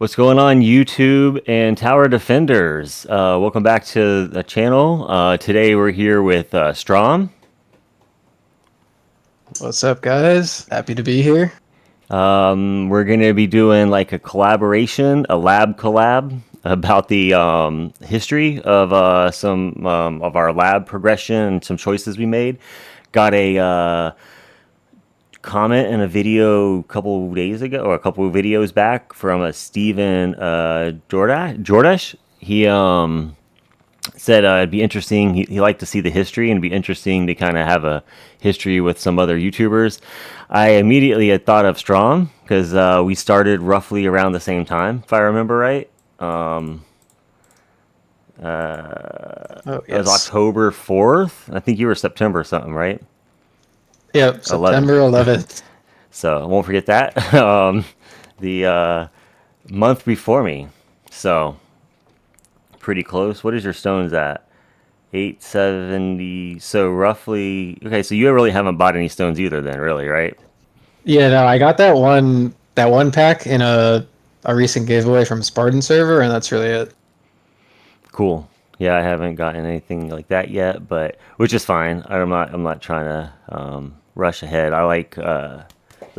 What's going on, YouTube and Tower Defenders? Welcome back to the channel. Today we're here with Strom. What's up, guys? Happy to be here. We're going to be doing like a collaboration, a lab collab about the history of some of our lab progression and some choices we made. Got a comment in a video a couple of days ago, or a couple of videos back, from a Steven Jordash. He said it'd be interesting. He liked to see the history, and it'd be interesting to kind of have a history with some other YouTubers. I immediately had thought of Strom because we started roughly around the same time, if I remember right. Oh, It was yes. October 4th. I think you were September something, right? Yep, 11th. September 11th. So I won't forget that. The month before me. So pretty close. What is your stones at? 870. So roughly. Okay, so you really haven't bought any stones either, then, really, right? Yeah, no, I got that one pack in a recent giveaway from Spartan server, and that's really it. Cool. Yeah, I haven't gotten anything like that yet, but which is fine. I'm not trying to rush ahead. I like the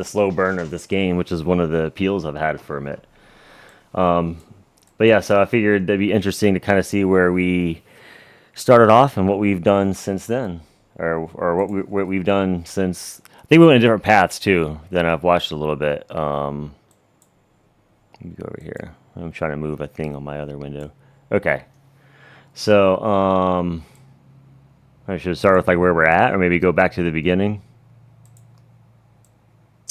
slow burn of this game, which is one of the appeals I've had from it. But yeah, so I figured it'd be interesting to kind of see where we started off and what we've done since then, or what we've done since. I think we went in different paths too. Then I've watched a little bit. Let me go over here. I'm trying to move a thing on my other window. Okay, so I should start with like where we're at, or maybe go back to the beginning.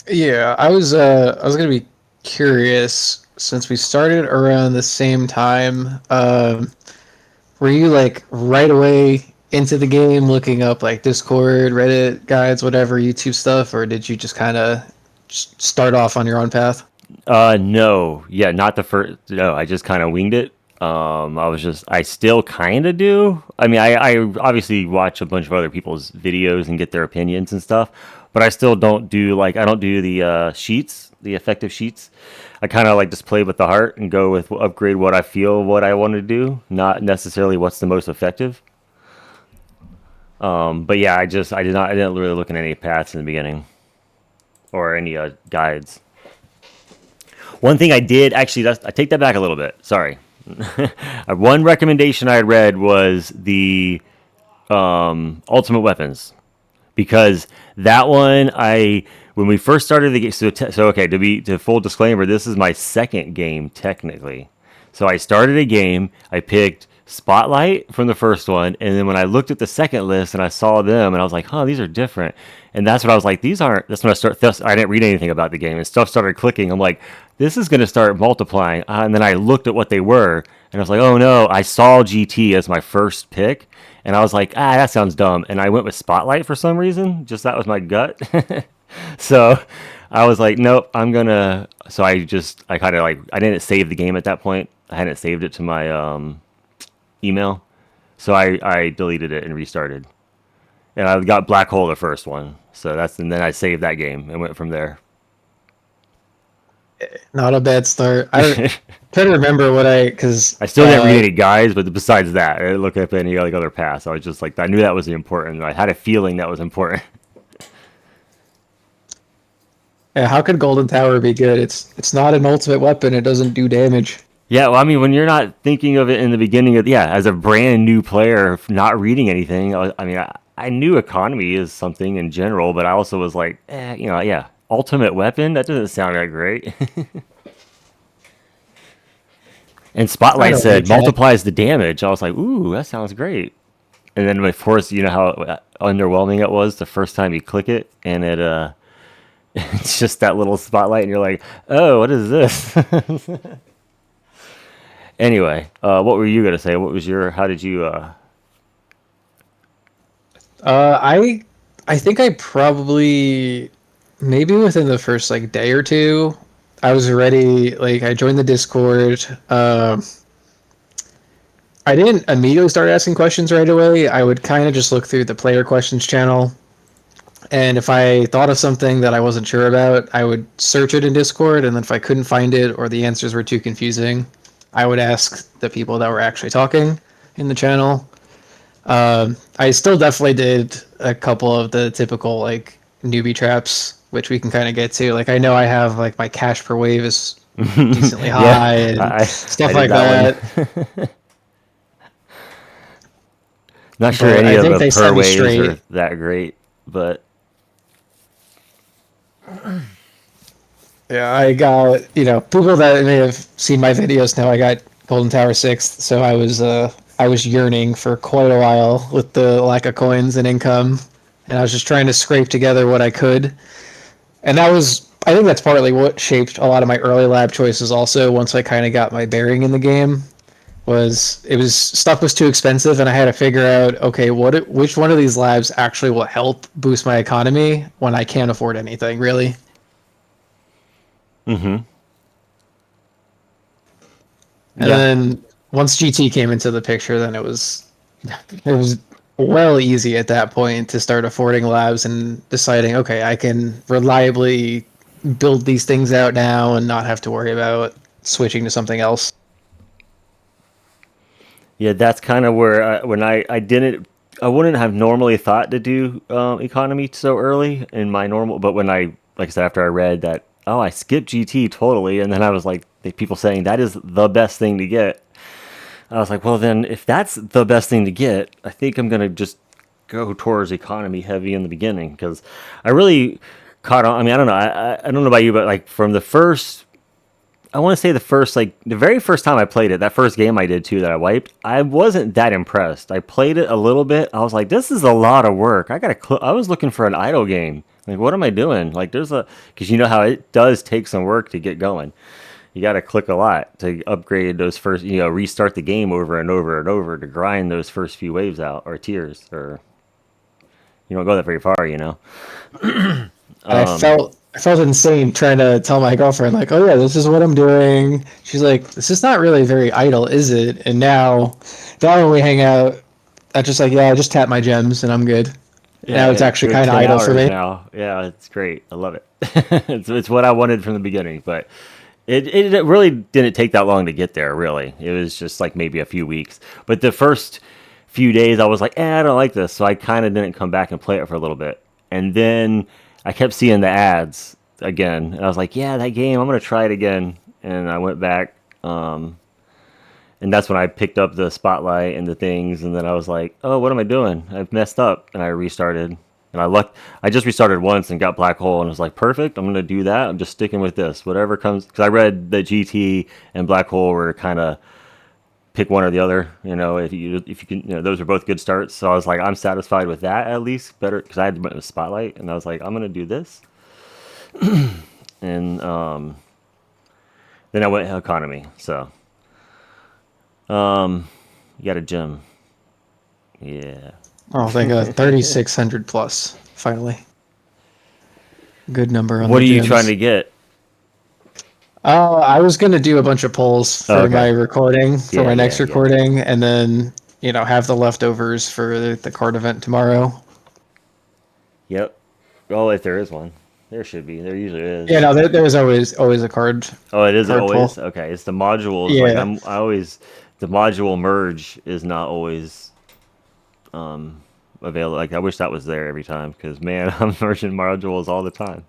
Yeah, I was gonna be curious since we started around the same time. Were you like right away into the game, looking up like Discord, Reddit guides, whatever YouTube stuff, or did you just kind of start off on your own path? No, yeah, not the first. No, I just kind of winged it. I still kind of do. I mean, I obviously watch a bunch of other people's videos and get their opinions and stuff, but I still don't do like, I don't do the sheets, the effective sheets. I kind of like just play with the heart and go with upgrade what I feel, what I want to do, not necessarily what's the most effective. But yeah, I didn't really look at any paths in the beginning or any guides. One thing I did actually, I take that back a little bit. Sorry. One recommendation I had read was the Ultimate Weapons, because that one, I when we first started the game. So okay, to full disclaimer, this is my second game technically. So I started a game. I picked Spotlight from the first one, and then when I looked at the second list and I saw them, and I was like, "Huh, these are different." And that's what I was like, "These aren't." That's when I didn't read anything about the game, and stuff started clicking. I'm like, "This is going to start multiplying." And then I looked at what they were, and I was like, "Oh no!" I saw GT as my first pick, and I was like, that sounds dumb." And I went with Spotlight for some reason. Just that was my gut. So I was like, "Nope, I'm gonna." So I kind of like, I didn't save the game at that point. I hadn't saved it to my email, so I deleted it and restarted. And I got Black Hole the first one, so and then I saved that game and went from there. Not a bad start. I try to remember what because I still didn't read any guides, but besides that, I didn't look up any like other paths. I was just like, I knew that was important. I had a feeling that was important. yeah, how could Golden Tower be good? It's not an ultimate weapon. It doesn't do damage. Yeah, well, I mean, when you're not thinking of it in the beginning of, yeah, as a brand new player, not reading anything, I mean, I knew economy is something in general, but I also was like, yeah, ultimate weapon? That doesn't sound that great. And I Spotlight don't said hate that. multiplies the damage. I was like, ooh, that sounds great. And then, of course, you know how underwhelming it was the first time you click it, and it's just that little spotlight, and you're like, oh, what is this? Anyway, what were you gonna say? What was your? How did you? I think I probably maybe within the first like day or two, I was ready. Like I joined the Discord. I didn't immediately start asking questions right away. I would kind of just look through the player questions channel And if I thought of something that I wasn't sure about, I would search it in Discord. And then if I couldn't find it or the answers were too confusing, I would ask the people that were actually talking in the channel. I still definitely did a couple of the typical like newbie traps, which we can kind of get to. Like I know I have like my cash per wave is decently Yeah, high and I stuff did like that that. one. Not sure But any I of think the they per set me waves are straight. that great, but Yeah, I got people that may have seen my videos know I got Golden Tower sixth, so I was yearning for quite a while with the lack of coins and income, and I was just trying to scrape together what I could, and that was I think that's partly what shaped a lot of my early lab choices. Also, once I kind of got my bearing in the game, was it was stuff was too expensive, and I had to figure out okay which one of these labs actually will help boost my economy when I can't afford anything really. hmm And yeah, then once GT came into the picture, then it was well easy at that point to start affording labs and deciding, okay, I can reliably build these things out now and not have to worry about switching to something else. yeah. That's kind of where when I didn't I wouldn't have normally thought to do economy so early in my normal, but when I like I said after I read that I skipped GT totally, and then I was like people saying that is the best thing to get. I was like, well, then if that's the best thing to get, I think I'm gonna just go towards economy heavy in the beginning because I really caught on. I mean, I don't know. I don't know about you, but like from the first, I want to say the first, like the very first time I played it, that first game I did too that I wiped, I wasn't that impressed. I played it a little bit. I was like, this is a lot of work. I was looking for an idle game. Like, what am I doing? Like, because you know how it does take some work to get going. You got to click a lot to upgrade those first, restart the game over and over and over to grind those first few waves out or tiers, or you don't go that very far. And I felt insane trying to tell my girlfriend like, "Oh yeah, this is what I'm doing." She's like, "This is not really very idle, is it?" And now when we hang out, I just like, "Yeah, I just tap my gems and I'm good." Now it's Yeah, actually go kind of 10 idle for hours me. now. Yeah, it's great. I love it. It's what I wanted from the beginning, but it really didn't take that long to get there, really. It was just like maybe a few weeks. But the first few days, I was like, I don't like this. So I kind of didn't come back and play it for a little bit. And then I kept seeing the ads again. And I was like, yeah, that game, I'm going to try it again. And I went back. And that's when I picked up the spotlight and the things, and then I was like, "Oh, what am I doing? I've messed up," and I restarted. And I just restarted once and got black hole, and was like, "Perfect. I'm gonna do that. I'm just sticking with this. Whatever comes." Because I read that GT and black hole were kind of pick one or the other. If you can, those are both good starts. So I was like, I'm satisfied with that at least. Better because I had the spotlight, and I was like, I'm gonna do this, and then I went economy. So you got a gem. Yeah. Oh, thank God, 3,600 plus. Finally, good number on What the are you trying gems. to get? I was gonna do a bunch of polls Oh, for okay. my recording, for Yeah, my yeah, next yeah. recording, and then have the leftovers for the card event tomorrow. Yep. Oh, if there is one, there should be. There usually Yeah, is. no, there was always a Oh, it is card always pull. okay. It's the modules. Like Yeah. I always the module merge is not always available. Like I wish that was there every time because man, I'm merging modules all the time.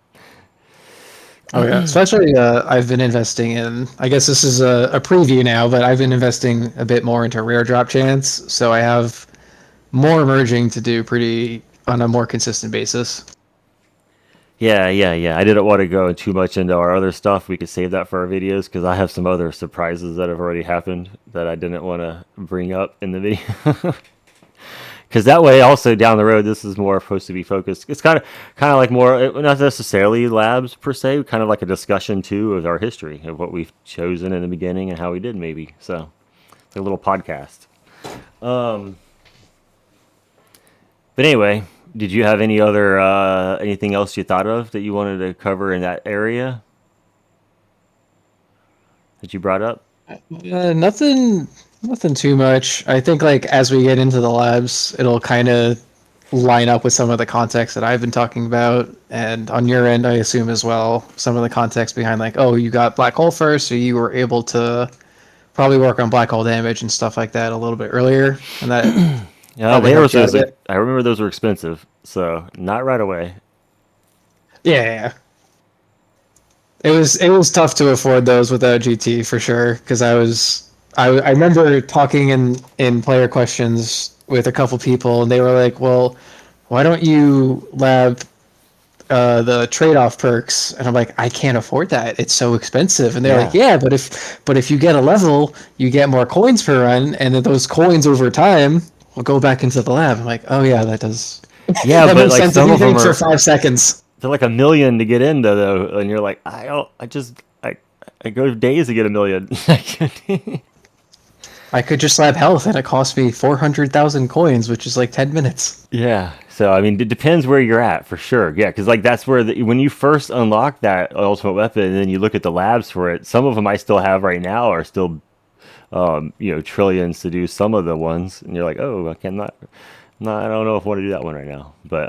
Oh yeah, especially I've been investing in. I guess this is a preview now, but I've been investing a bit more into rare drop chance, so I have more merging to do pretty on a more consistent basis. Yeah, yeah, yeah. I didn't want to go too much into our other stuff. We could save that for our videos because I have some other surprises that have already happened that I didn't want to bring up in the video. Because that way also down the road this is more supposed to be focused. It's kind of like more not necessarily labs per se, kind of like a discussion too of our history of what we've chosen in the beginning and how we did maybe. So it's like a little podcast. But anyway, did you have any other anything else you thought of that you wanted to cover in that area that you brought up? Nothing too much. I think like as we get into the labs, it'll kind of line up with some of the context that I've been talking about, and on your end, I assume as well, some of the context behind like, oh, you got black hole first, so you were able to probably work on black hole damage and stuff like that a little bit earlier, and that Yeah, probably helped you out a bit. I remember those were expensive, so not right away. Yeah, yeah, yeah. It was tough to afford those without GT for sure because I remember talking in player questions with a couple people and they were like, well, why don't you lab the trade-off perks? And I'm like, I can't afford that, it's so expensive. And they're like, Yeah, yeah, but if you get a level you get more coins per run, and then those coins over time will go back into the lab. I'm like, oh yeah, that does yeah, that but makes like sense if some you of them think for are 5 seconds. they're like a million to get into though, and you're like, I go days to get a million. I could just lab health and it cost me 400,000 coins, which is like 10 minutes. Yeah. So I mean, it depends where you're at for sure. Yeah, because like that's where when you first unlock that ultimate weapon, and then you look at the labs for it. Some of them I still have right now are still, trillions to do some of the ones, and you're like, oh, I cannot. No, I don't know if I want to do that one right now. But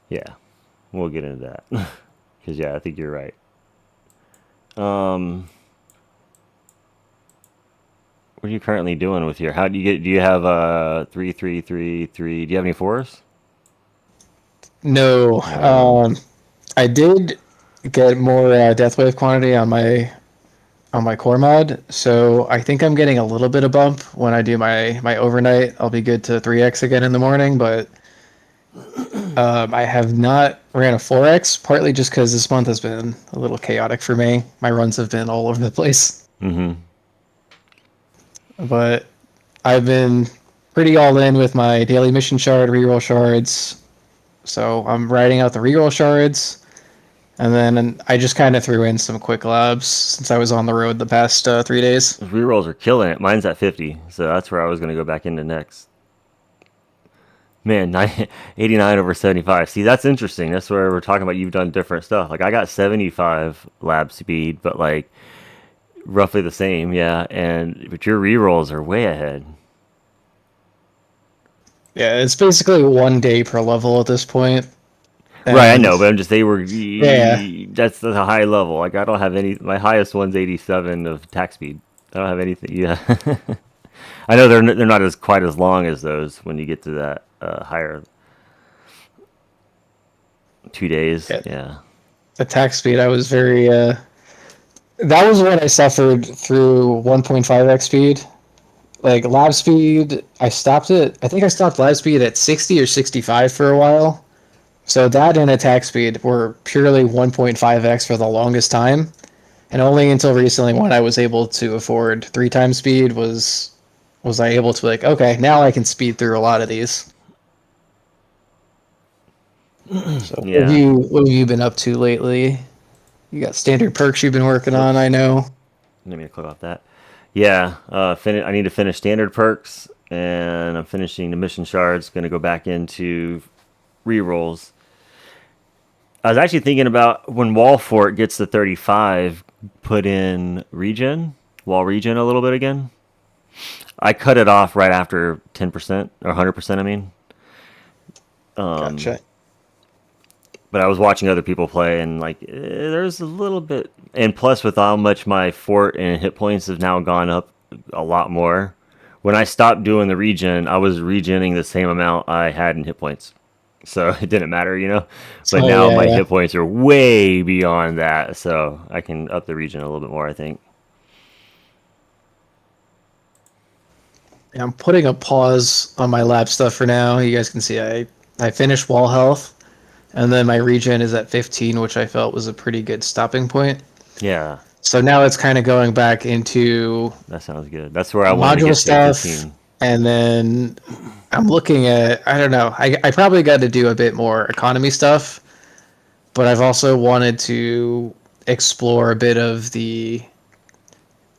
yeah, we'll get into that because yeah, I think you're right. Um, what are you currently doing with your? How do you get? Do you have 3 3 3 3? Do you have any fours? No, No. I did get more death wave quantity on my core mod, so I think I'm getting a little bit of bump when I do my overnight. I'll be good to 3x again in the morning, but I have not ran a 4x, partly just because this month has been a little chaotic for me. My runs have been all over the place, Mm-hmm. but I've been pretty all in with my daily mission shard, reroll shards. So I'm writing out the reroll shards, and then I just kind of threw in some quick labs since I was on the road the past 3 days. Rerolls are killing it. Mine's at 50, so that's where I was going to go back into next. Man, 89 over 75. See, that's interesting. That's where we're talking about you've done different stuff. Like, I got 75 lab speed, but like roughly the same, yeah. But your rerolls are way ahead. Yeah, it's basically 1 day per level at this point, Right, I and know, but I'm just they were yeah, that's the high level. Like, I don't have any. My highest one's 87 of attack speed. I don't have anything. Yeah, I know they're not as quite as long as those when you get to that higher 2 days. yeah, Yeah. attack speed. I was very. That was when I suffered through 1.5x speed. Like lab speed, I stopped it. I think I stopped lab speed at 60 or 65 for a while. So that and attack speed were purely 1.5x for the longest time, and only until recently when I was able to afford 3 times speed was I able to like, okay, now I can speed through a lot of these. So Yeah. what have you been up to lately? You got standard perks you've been working on, I Whoops. know. Let me click off that. Yeah. I need to finish standard perks, and I'm finishing the mission shards. Going to go back into rerolls. I was actually thinking about when Wall Fort gets to 35, put in regen, wall regen a little bit again. I cut it off right after 10% or 100%. I mean, Gotcha. but I was watching other people play, and like there's a little bit, and plus with how much my fort and hit points have now gone up a lot more. When I stopped doing the regen, I was regenning the same amount I had in hit points, so it didn't matter, you know. But Oh now yeah, my yeah. hit points are way beyond that, so I can up the regen a little bit more, I think. Yeah, I'm putting a pause on my lab stuff for now. You guys can see I finished wall health, and then my regen is at 15, which I felt was a pretty good stopping point. Yeah, So now it's kind of going back into that sounds good. That's where I wanted to module get to at stuff, 15. and then I'm looking at, I don't know, I probably got to do a bit more economy stuff, but I've also wanted to explore a bit of the.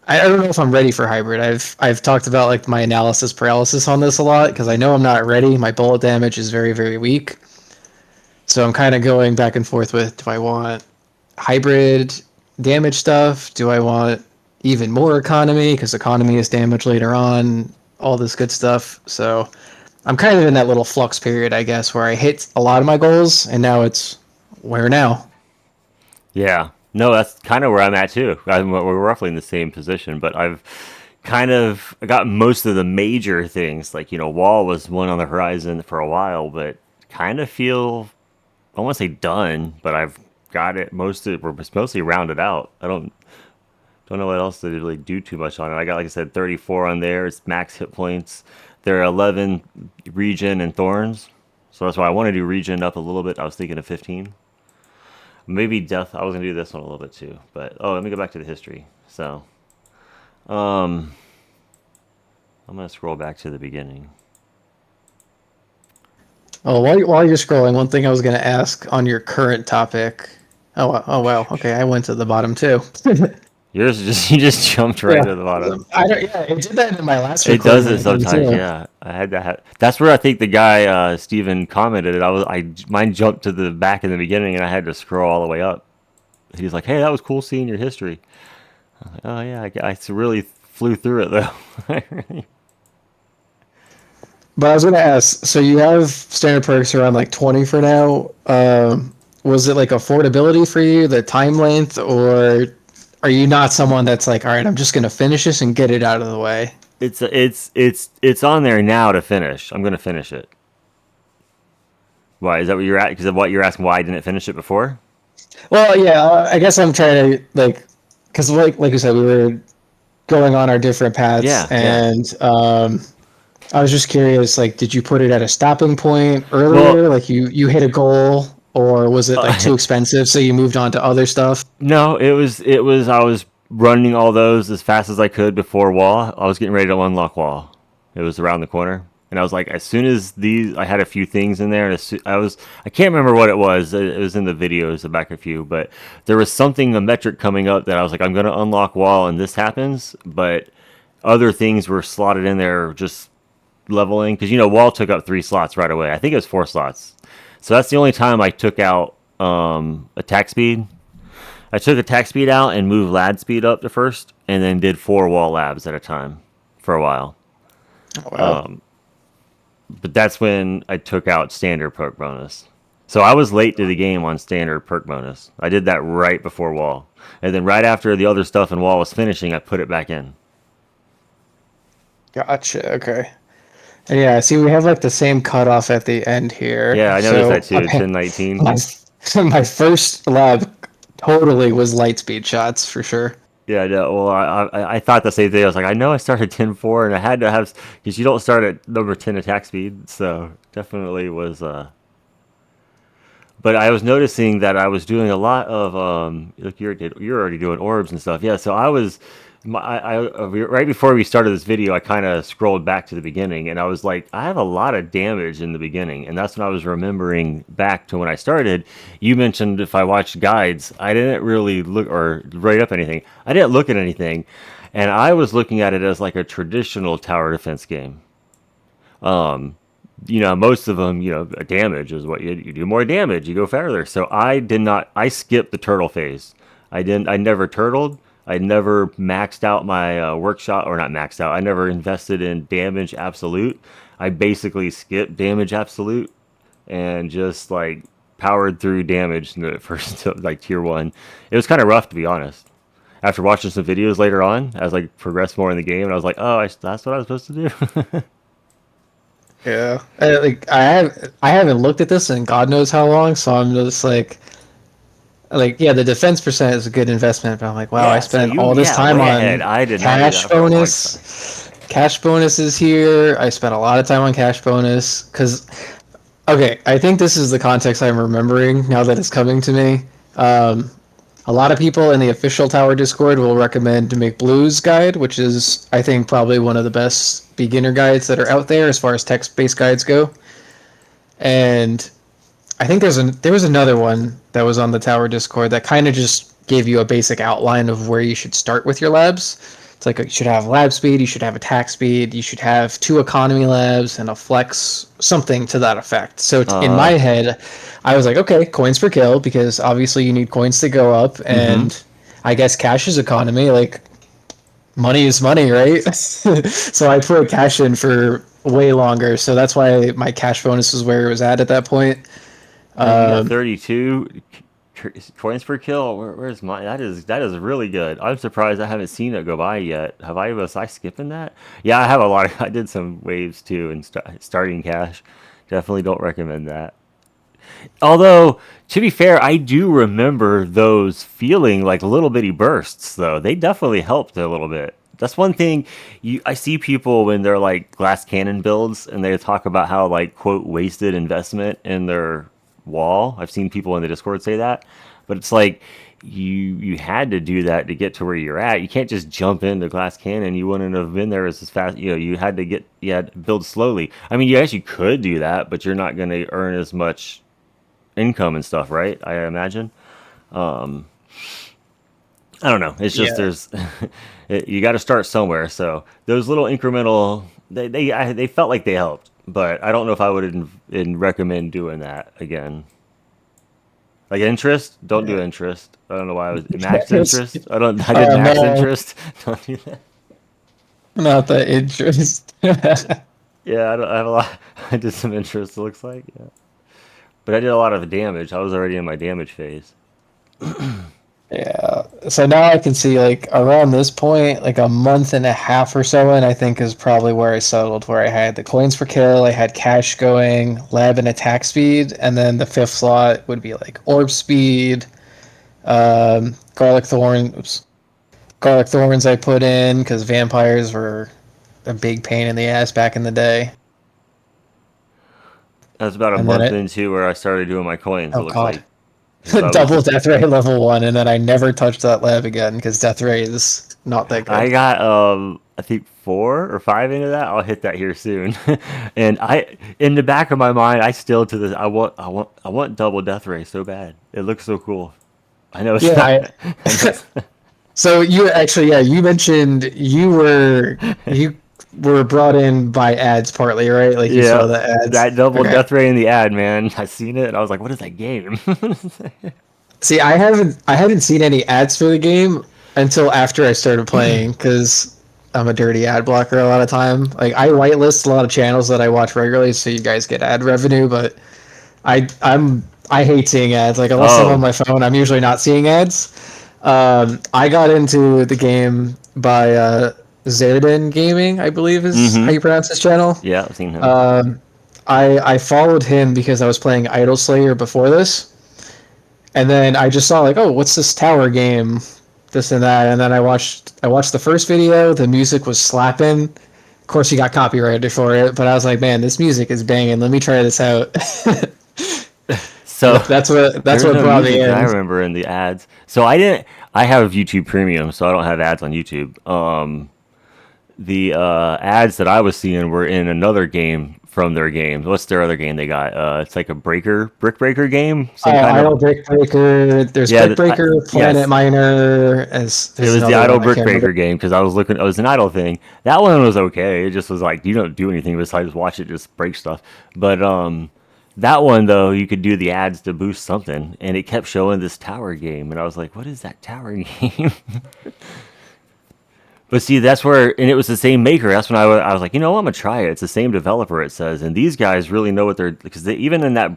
I don't know if I'm ready for hybrid. I've talked about like my analysis paralysis on this a lot because I know I'm not ready. My bullet damage is very very weak, so I'm kind of going back and forth with, do I want hybrid damage stuff? Do I want even more economy because economy is damage later on? All this good stuff. So I'm kind of in that little flux period, I guess, where I hit a lot of my goals, and now it's where now. Yeah. No, that's kind of where I'm at too. We're roughly in the same position, but I've kind of I got most of the major things. Like, Wall was one on the horizon for a while, but kind of feel, I want to say done, but I've got it we're mostly rounded out. I don't know what else to really do too much on it. I got, like I said, 34 on there. It's max hit points. There are 11 regen and thorns. So that's why I want to do regen up a little bit. I was thinking of 15. Maybe death. I was gonna do this one a little bit too, but let me go back to the history. So, um, I'm gonna scroll back to the beginning. Oh, while you're scrolling, one thing I was going to ask on your current topic. Oh, wow. Okay, I went to the bottom too. Yours just you just jumped right Yeah. to the bottom. I don't. Yeah, it did that in my last It does recording, it I think sometimes, too. yeah. I had that. That's where I think the guy Steven commented it. Mine jumped to the back in the beginning, and I had to scroll all the way up. He's like, "Hey, that was cool seeing your history." I'm like, oh yeah, I really flew through it though. But I was going to ask. So you have standard perks around like 20 for now. Was it like affordability for you, the time length, or are you not someone that's like, all right, I'm just going to finish this and get it out of the way? It's on there now to finish. I'm gonna finish it. Why is that what you're at? Because of what you're asking, why I didn't finish it before? Well, yeah, I guess I'm trying to like, because like you said, we were going on our different paths, Yeah, yeah. and I was just curious, like, did you put it at a stopping point Well, earlier? Like you hit a goal, or was it like too expensive, so you moved on to other stuff? no, it was. I was running all those as fast as I could before wall. I was getting ready to unlock wall. It was around the corner, and I was like, as soon as these, I had a few things in there, and I can't remember what it was. It was in the videos, the back a few, but there was something, a metric coming up that I was like, I'm gonna unlock wall, and this happens, but other things were slotted in there just leveling because wall took up 3 slots right away. I think it was 4 slots. So that's the only time I took out attack speed. I took attack speed out and moved lad speed up to first, and then did 4 wall labs at a time for a while. Oh, wow. But that's when I took out standard perk bonus. So I was late to the game on standard perk bonus. I did that right before wall, and then right after the other stuff in wall was finishing, I put it back in. Gotcha. Okay. And yeah, see, we have like the same cutoff at the end here. Yeah, I noticed that So too. 1019. my my first lab totally was light speed shots for sure. Yeah, no, well, I thought the same thing. I was like, I know I started 10-4, and I had to have, because you don't start at number 10 attack speed, so definitely was. But I was noticing that I was doing a lot of like you're already doing orbs and stuff. Yeah, so I was, right before we started this video, I kind of scrolled back to the beginning, and I was like, I have a lot of damage in the beginning, and that's when I was remembering back to when I started. You mentioned if I watched guides, I didn't really look or write up anything. I didn't look at anything, and I was looking at it as like a traditional tower defense game. Most of them, damage is what you do more damage, you go further. So I did not, I skipped the turtle phase. I never turtled. I never maxed out my workshop, or not maxed out. I never invested in damage absolute. I basically skipped damage absolute and just like powered through damage in the first like tier one. It was kind of rough to be honest. After watching some videos later on, as I progressed more in the game, and I was like, oh, that's what I was supposed to do. Yeah. Like I haven't looked at this in God knows how long, so I'm just like yeah, the defense percent is a good investment, but I'm like, wow, I Yeah, so spent all this yeah, time way ahead. on I did not do cash that for a long time. bonus. Cash bonus is here. I spent a lot of time on cash bonus because okay, I think this is the context I'm remembering now that it's coming to me. Um, a lot of people in the official Tower Discord will recommend to make Blue's guide, which is I think probably one of the best beginner guides that are out there as far as text-based guides go. And I think there was another one that was on the Tower Discord that kind of just gave you a basic outline of where you should start with your labs. It's like you should have lab speed, you should have attack speed, you should have 2 economy labs and a flex, something to that effect. So in my Uh, head, I was like, okay, coins per kill because obviously you need coins to go up, mm-hmm. and I guess cash is economy. Like money is money, right? So I put cash in for way longer. So that's why my cash bonus was where it was at that point. Man, you got Um, 32 coins per kill. Where's my? That is really good. I'm surprised I haven't seen it go by yet. Have I? Was I skipping that? Yeah, I have a lot. I did some waves too and starting cash. Definitely don't recommend that. Although, to be fair, I do remember those feeling like little bitty bursts, though. They definitely helped a little bit. That's one thing I see people when they're like glass cannon builds and they talk about how like quote wasted investment in their wall. I've seen people in the Discord say that, but it's like you had to do that to get to where you're at. You can't just jump into glass cannon. You wouldn't have been there as fast. You had to build slowly. I mean, yes, you could do that, but you're not going to earn as much income and stuff, right? I imagine. I don't know. It's just yeah. there's you got to start somewhere. So those little incremental they felt like they helped, but I don't know if I would recommend doing that again. Like interest, don't do interest. I don't know why I was max interest. I did max No, interest. Don't do that. not the interest. Yeah, I have a lot. I did some interest. It looks like, yeah, but I did a lot of damage. I was already in my damage phase. Yeah. So now I can see like around this point, like a month and a half or so in, I think is probably where I settled, where I had the coins per kill, I had cash going, lab and attack speed, and then the fifth slot would be like orb speed, garlic thorn, oops, garlic thorns I put in because vampires were a big pain in the ass back in the day. I was about a And then month it, into where I started doing my coins. It oh looks god, like because I was double death ray level one, and then I never touched that lab again because death ray is not that I good. got I think 4 or 5 into that. I'll hit that here soon. And I in the back of my mind, I still to this I want double death ray so bad. It looks so cool. I know it's Yeah, not. I know it's, so you actually, yeah, you mentioned you were brought in by ads partly, right? Like you yeah, saw the ads. that double Okay. death ray in the ad, man. I seen it and I was like, what is that game? See, I hadn't seen any ads for the game until after I started playing because I'm a dirty ad blocker a lot of time. Like I whitelist a lot of channels that I watch regularly, so you guys get ad revenue. But I hate seeing ads. Like unless I'm on Oh, my phone, I'm usually not seeing ads. I got into the game by Zerden Gaming, I believe is how mm-hmm. you pronounce his channel. Yeah, I've seen him. I followed him because I was playing Idol Slayer before this, and then I just saw like, oh, what's this tower game, this and that, and then I watched the first video. The music was slapping. Of course, he got copyrighted for it, but I was like, man, this music is banging. Let me try this out. And So that's there's what no brought me music that I in. remember in the ads. So I didn't. I have YouTube Premium, so I don't have ads on YouTube. The ads that I was seeing were in another game from their games. What's their other game they got? It's like a brick breaker game, some Oh, kind Idle of. Brick Breaker. There's Yeah, Brick Breaker, Planet yes, Miner. As it there's was the another idle one I brick can't remember. breaker game because I was looking. It was an idle thing. That one was okay. It just was like you don't do anything besides watch it just break stuff. But that one though, you could do the ads to boost something, and it kept showing this tower game, and I was like, what is that tower game? But see, that's where, and it was the same maker. That's when I was like, you know, what, I'm gonna try it. It's the same developer, it says, and these guys really know what they're because even in that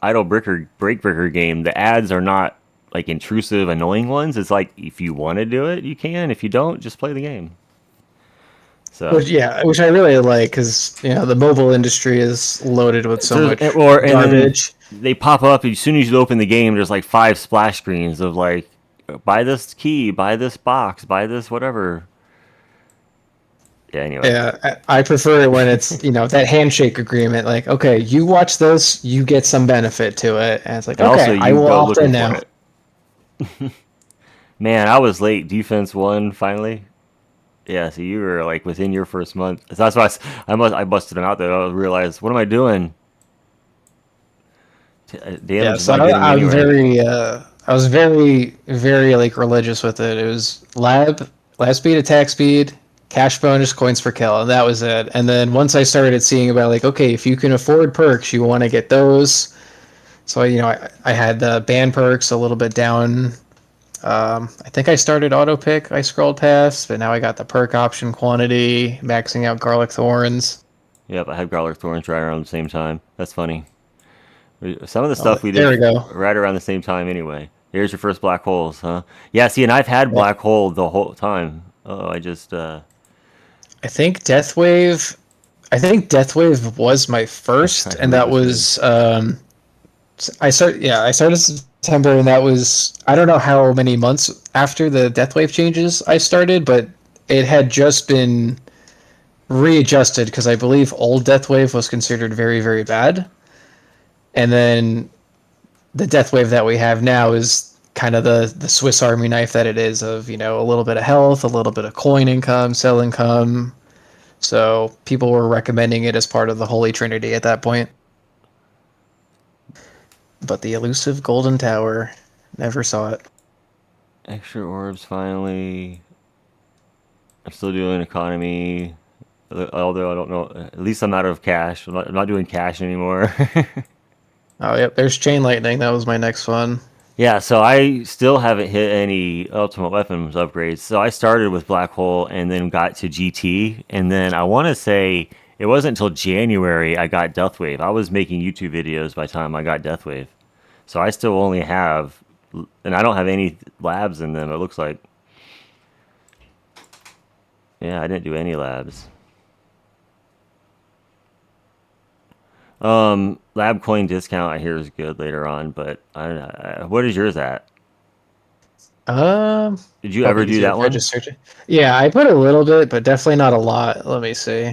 idle bricker break breaker game, the ads are not like intrusive, annoying ones. It's like if you want to do it, you can. If you don't, just play the game. So, Which yeah, which I really like because the mobile industry is loaded with so so much or and then garbage. they pop up as soon as you open the game. There's like 5 splash screens of like, buy this key, buy this box, buy this whatever. Yeah. Anyway. Yeah, I prefer it when it's that handshake agreement. Like, okay, you watch this, you get some benefit to it, and it's like, And also, okay, I you will go opt looking in for now. it. Man, I was late. Defense won finally. Yeah, so you were like within your first month. So that's why I busted him out there. I realized, what am I doing? Yeah, Damage is so not getting me anywhere. I was very, very like religious with it. It was lab speed, attack speed, cash bonus, coins per kill, and that was it. And then once I started seeing about like, okay, if you can afford perks, you want to get those. So I had the band perks a little bit down I think I started auto pick. I scrolled past, but now I got the perk option quantity, maxing out garlic thorns. Yep, I had garlic thorns right around the same time. That's funny. Some of the Oh, stuff we did there we go. right around the same time anyway. Here's your first black holes, huh? Yeah, see, and I've had Yeah. black hole the whole time. Oh, I just I think Deathwave. I think Deathwave was my I first, tried to and read that what's good. was I started September, and that was I don't know how many months after the Deathwave changes I started, but it had just been readjusted because I believe old Deathwave was considered very very bad, and then the Deathwave that we have now is kind of the Swiss Army knife that it is of a little bit of health, a little bit of coin income, sell income. So people were recommending it as part of the Holy Trinity at that point. But the elusive Golden Tower, never saw it. Extra orbs finally. I'm still doing economy, although I don't know. At least I'm out of cash. I'm not doing cash anymore. Oh, yep. There's Chain Lightning. That was my next one. Yeah, so I still haven't hit any Ultimate Weapons upgrades. So I started with Black Hole and then got to GT. And then I want to say it wasn't until January I got Deathwave. I was making YouTube videos by the time I got Deathwave. So I still only have, and I don't have any labs in them, it looks like. Yeah, I didn't do any labs. Lab coin discount I hear is good later on, but what is yours at? Um, Did you Probably ever do easier that if I one? just search it. Yeah, I put a little bit, but definitely not a lot. Let me see.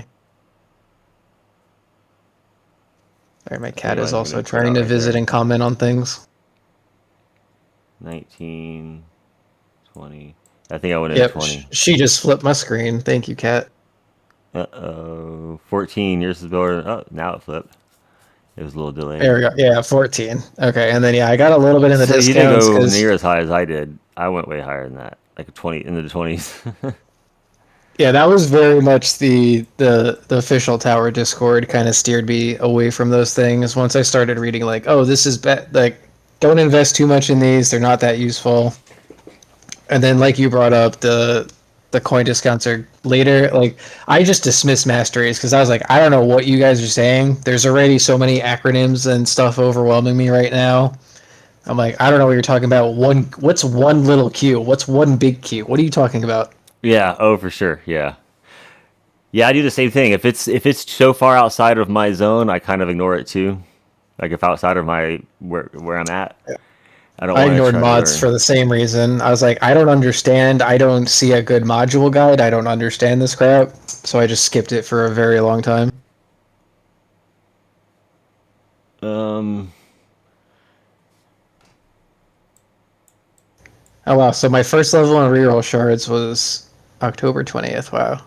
All right, my I think cat it might is have been also maxed trying out to right visit there. and comment on things. 19, 20. I think I went into Yep, 20. she just flipped my screen. Thank you, cat. Uh-oh. 14. Yours is better. Oh, now it flipped. It was a little delayed. There we go. Yeah, 14. Okay, and then yeah, I got a little bit in the So you didn't discounts go near because as high as I did. I went way higher than that. Like 20, into the 20s. yeah, that was very much the official tower Discord kind of steered me away from those things. Once I started reading like, oh, this is like, don't invest too much in these; they're not that useful. And then, like you brought up, the coin discounts are later. Like, I just dismissed masteries because I was like, I don't know what you guys are saying. There's already so many acronyms and stuff overwhelming me right now. I'm like, I don't know what you're talking about. What's one little Q? What's one big Q? What are you talking about? Yeah, oh for sure. Yeah. Yeah, I do the same thing. If it's so far outside of my zone, I kind of ignore it too. Like if outside of my where I'm at, I don't I want to ignored try to mods learn. for the same reason. I was like, I don't understand. I don't see a good module guide. I don't understand this crap. So I just skipped it for a very long time. Um, Oh wow! So my first level on reroll shards was October 20th. Wow!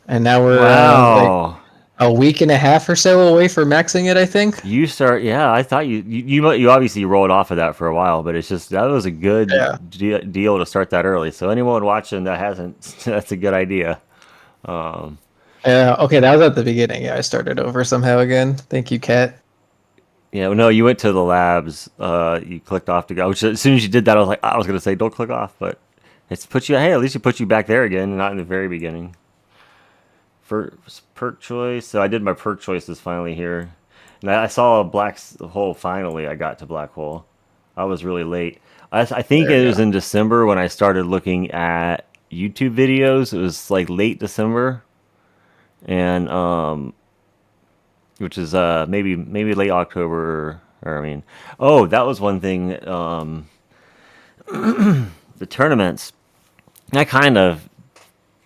And now we're like wow. a week and a half or so away from maxing it. I think. You start, yeah. I thought you obviously rolled off of that for a while, but it's just that was a Yeah. good deal to start that early. So anyone watching that hasn't, that's a good idea. Um, Okay, that was at the beginning. Yeah, I started over somehow again. Thank you, Kat. yeah, no, you went to the labs. You clicked off to go. Which, as soon as you did that, I was gonna say don't click off, but it's put you. Hey, at least you put you back there again, not in the very beginning. For perk choice, so I did my perk choices finally here, and I saw a black hole. Finally, I got to black hole. I was really late. I think There we it go. was in December when I started looking at YouTube videos. It was like late December, and which is maybe late October. Or I mean, oh, that was one thing. The tournaments. I kind of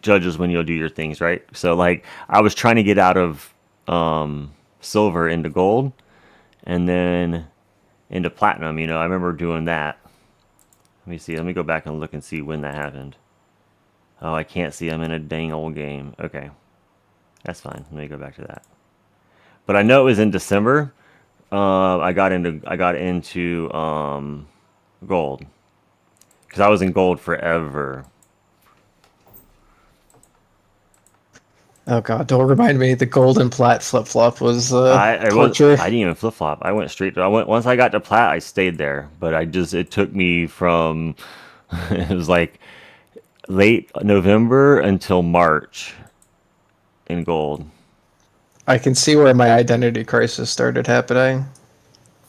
judges when you'll do your things right. So like I was trying to get out of silver into gold, and then into platinum. I remember doing that. Let me see. Let me go back and look and see when that happened. Oh, I can't see. I'm in a dang old game. Okay, that's fine. Let me go back to that. But I know it was in December. I got into gold because I was in gold forever. Oh god, don't remind me. The golden plat flip flop was I torture. didn't even flip flop. I went straight to. I went once I got to plat. I stayed there, but it took me from It was like late November until March in gold. I can see where my identity crisis started happening.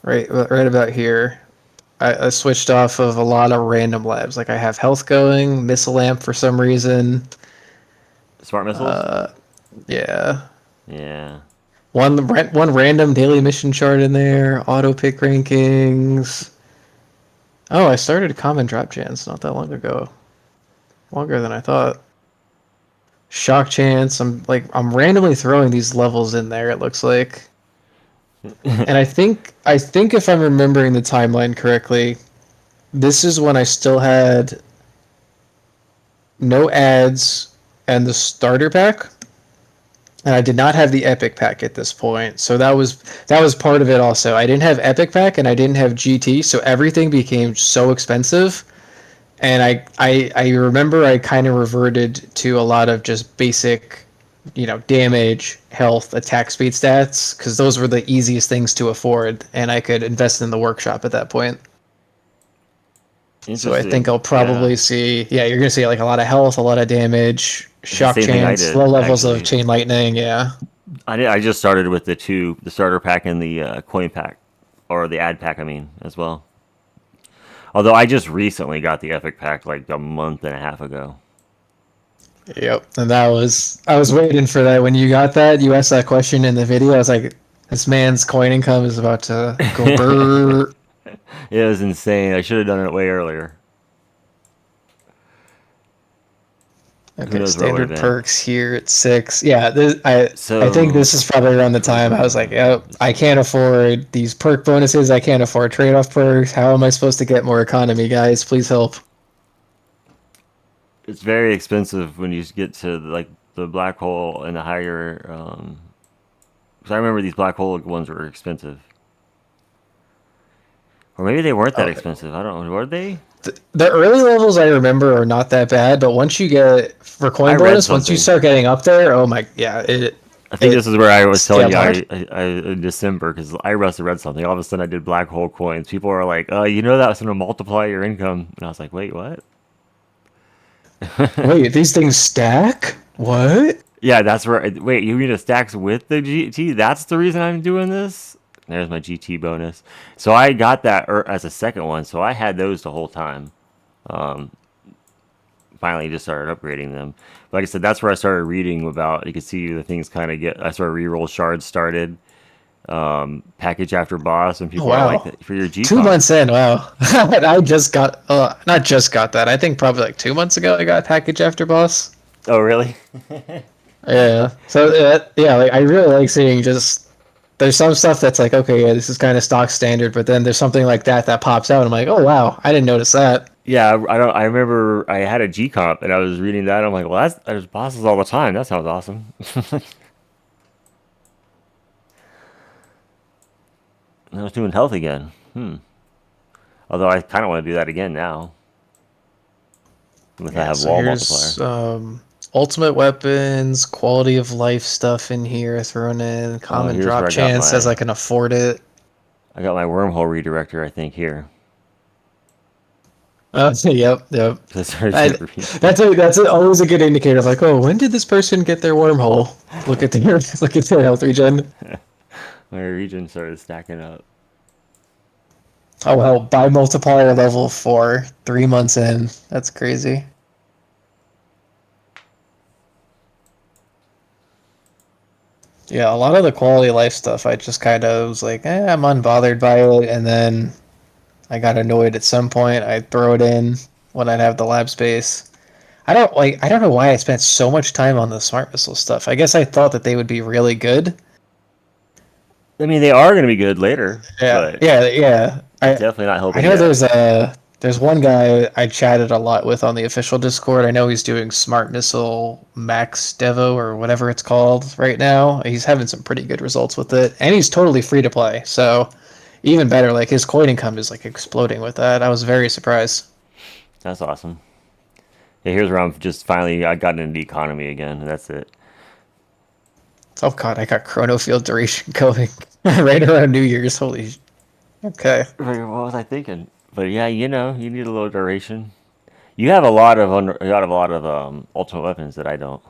Right about here. I switched off of a lot of random labs. Like I have health going, missile lamp for some reason. Smart missiles? Yeah, Yeah. one random daily mission chart in there. Auto pick rankings. Oh, I started common drop chance not that long ago. Longer than I thought. Shock chance. I'm randomly throwing these levels in there. It looks like, and I think if I'm remembering the timeline correctly, this is when I still had no ads and the starter pack, and I did not have the epic pack at this point. So that was part of it. Also, I didn't have epic pack and I didn't have GT, so everything became so expensive. And I remember I kind of reverted to a lot of just basic, damage, health, attack speed stats, because those were the easiest things to afford, and I could invest in the workshop at that point. So I think Interesting. I'll Yeah. probably see, yeah, you're gonna see like a lot of health, a lot of damage, It's the shock same thing I chance, low did, levels of actually. chain lightning. Yeah. I just started with the starter pack and the coin pack, or the ad pack, I mean, as well. Although I just recently got the epic pack like a month and a half ago. Yep. And I was waiting for that when you got that. You asked that question in the video. I was like, this man's coin income is about to go brrr. It was insane. I should have done it way earlier. Who Okay, knows where I would have standard been? perks here at 6. Yeah, I think So, this is probably around the time I was like, oh, I can't afford these perk bonuses. I can't afford trade-off perks. How am I supposed to get more economy, guys? Please help. it's very expensive when you get to like the black hole and the higher. Because I remember these black hole ones were expensive, or maybe they weren't that Oh, expensive. I don't know. Were they? the early levels I remember are not that bad, but once you get for I coin read bonus, once you something. start getting up there, oh my, yeah, it I think this it is where I was telling scaled you hard. I in December because I must have read something. All of a sudden, I did black hole coins. People are like, that's going to multiply your income," and I was like, "Wait, what?" Wait, these things stack? What? Yeah, that's where. Wait, you mean it stacks with the GT? That's the reason I'm doing this. There's my GT bonus. So I got that as a second one. So I had those the whole time. Finally, just started upgrading them. But like I said, that's where I started reading about. You can see the things kind of get. I started reroll shards started. Package after boss, and Oh people are wow. like, for your G 2 months comp. in, wow. I just got not just got that. I think probably like 2 months ago I got package after boss. Oh, really? Yeah. So yeah, like I really like seeing just there's some stuff that's like okay, yeah, this is kind of stock standard, but then there's something like that that pops out. I'm like, oh wow, I didn't notice that. Yeah, I don't. I remember I had a G comp, and I was reading that. I'm like, well, there's bosses all the time. That sounds awesome. And I was doing health again. Although I kind of want to do that again now, unless I Yeah. have So wall multiplier. here's ultimate weapons, quality of life stuff in here thrown in, Oh, common here's where drop I got chance as I my can afford it. I got my wormhole redirector. I think here. Yep, yep. Because I I, started always a good indicator of like, oh, when did this person get their wormhole? Look at their look at their health regen. my region started stacking up. Oh well, by multiplier level 4, 3 months in. That's crazy. Yeah, a lot of the quality of life stuff, I just kind of was like, I'm unbothered by it, and then I got annoyed at some point. I'd throw it in when I'd have the lab space. I don't know why I spent so much time on the smart missile stuff. I guess I thought that they would be really good. I mean, they are going to be good later, Yeah, but yeah, yeah. definitely not I helping know yet. there's one guy I chatted a lot with on the official Discord. I know he's doing Smart Missile Max Devo or whatever it's called right now. He's having some pretty good results with it, and he's totally free to play. So even better, like his coin income is like exploding with that. I was very surprised. That's awesome. Yeah, here's where I'm just finally I got into the economy again, and that's it. Oh god, I got Chrono Field duration going right around New Year's. Holy, okay. What was I thinking? But yeah, you need a little duration. You have a lot of ultimate weapons that I don't.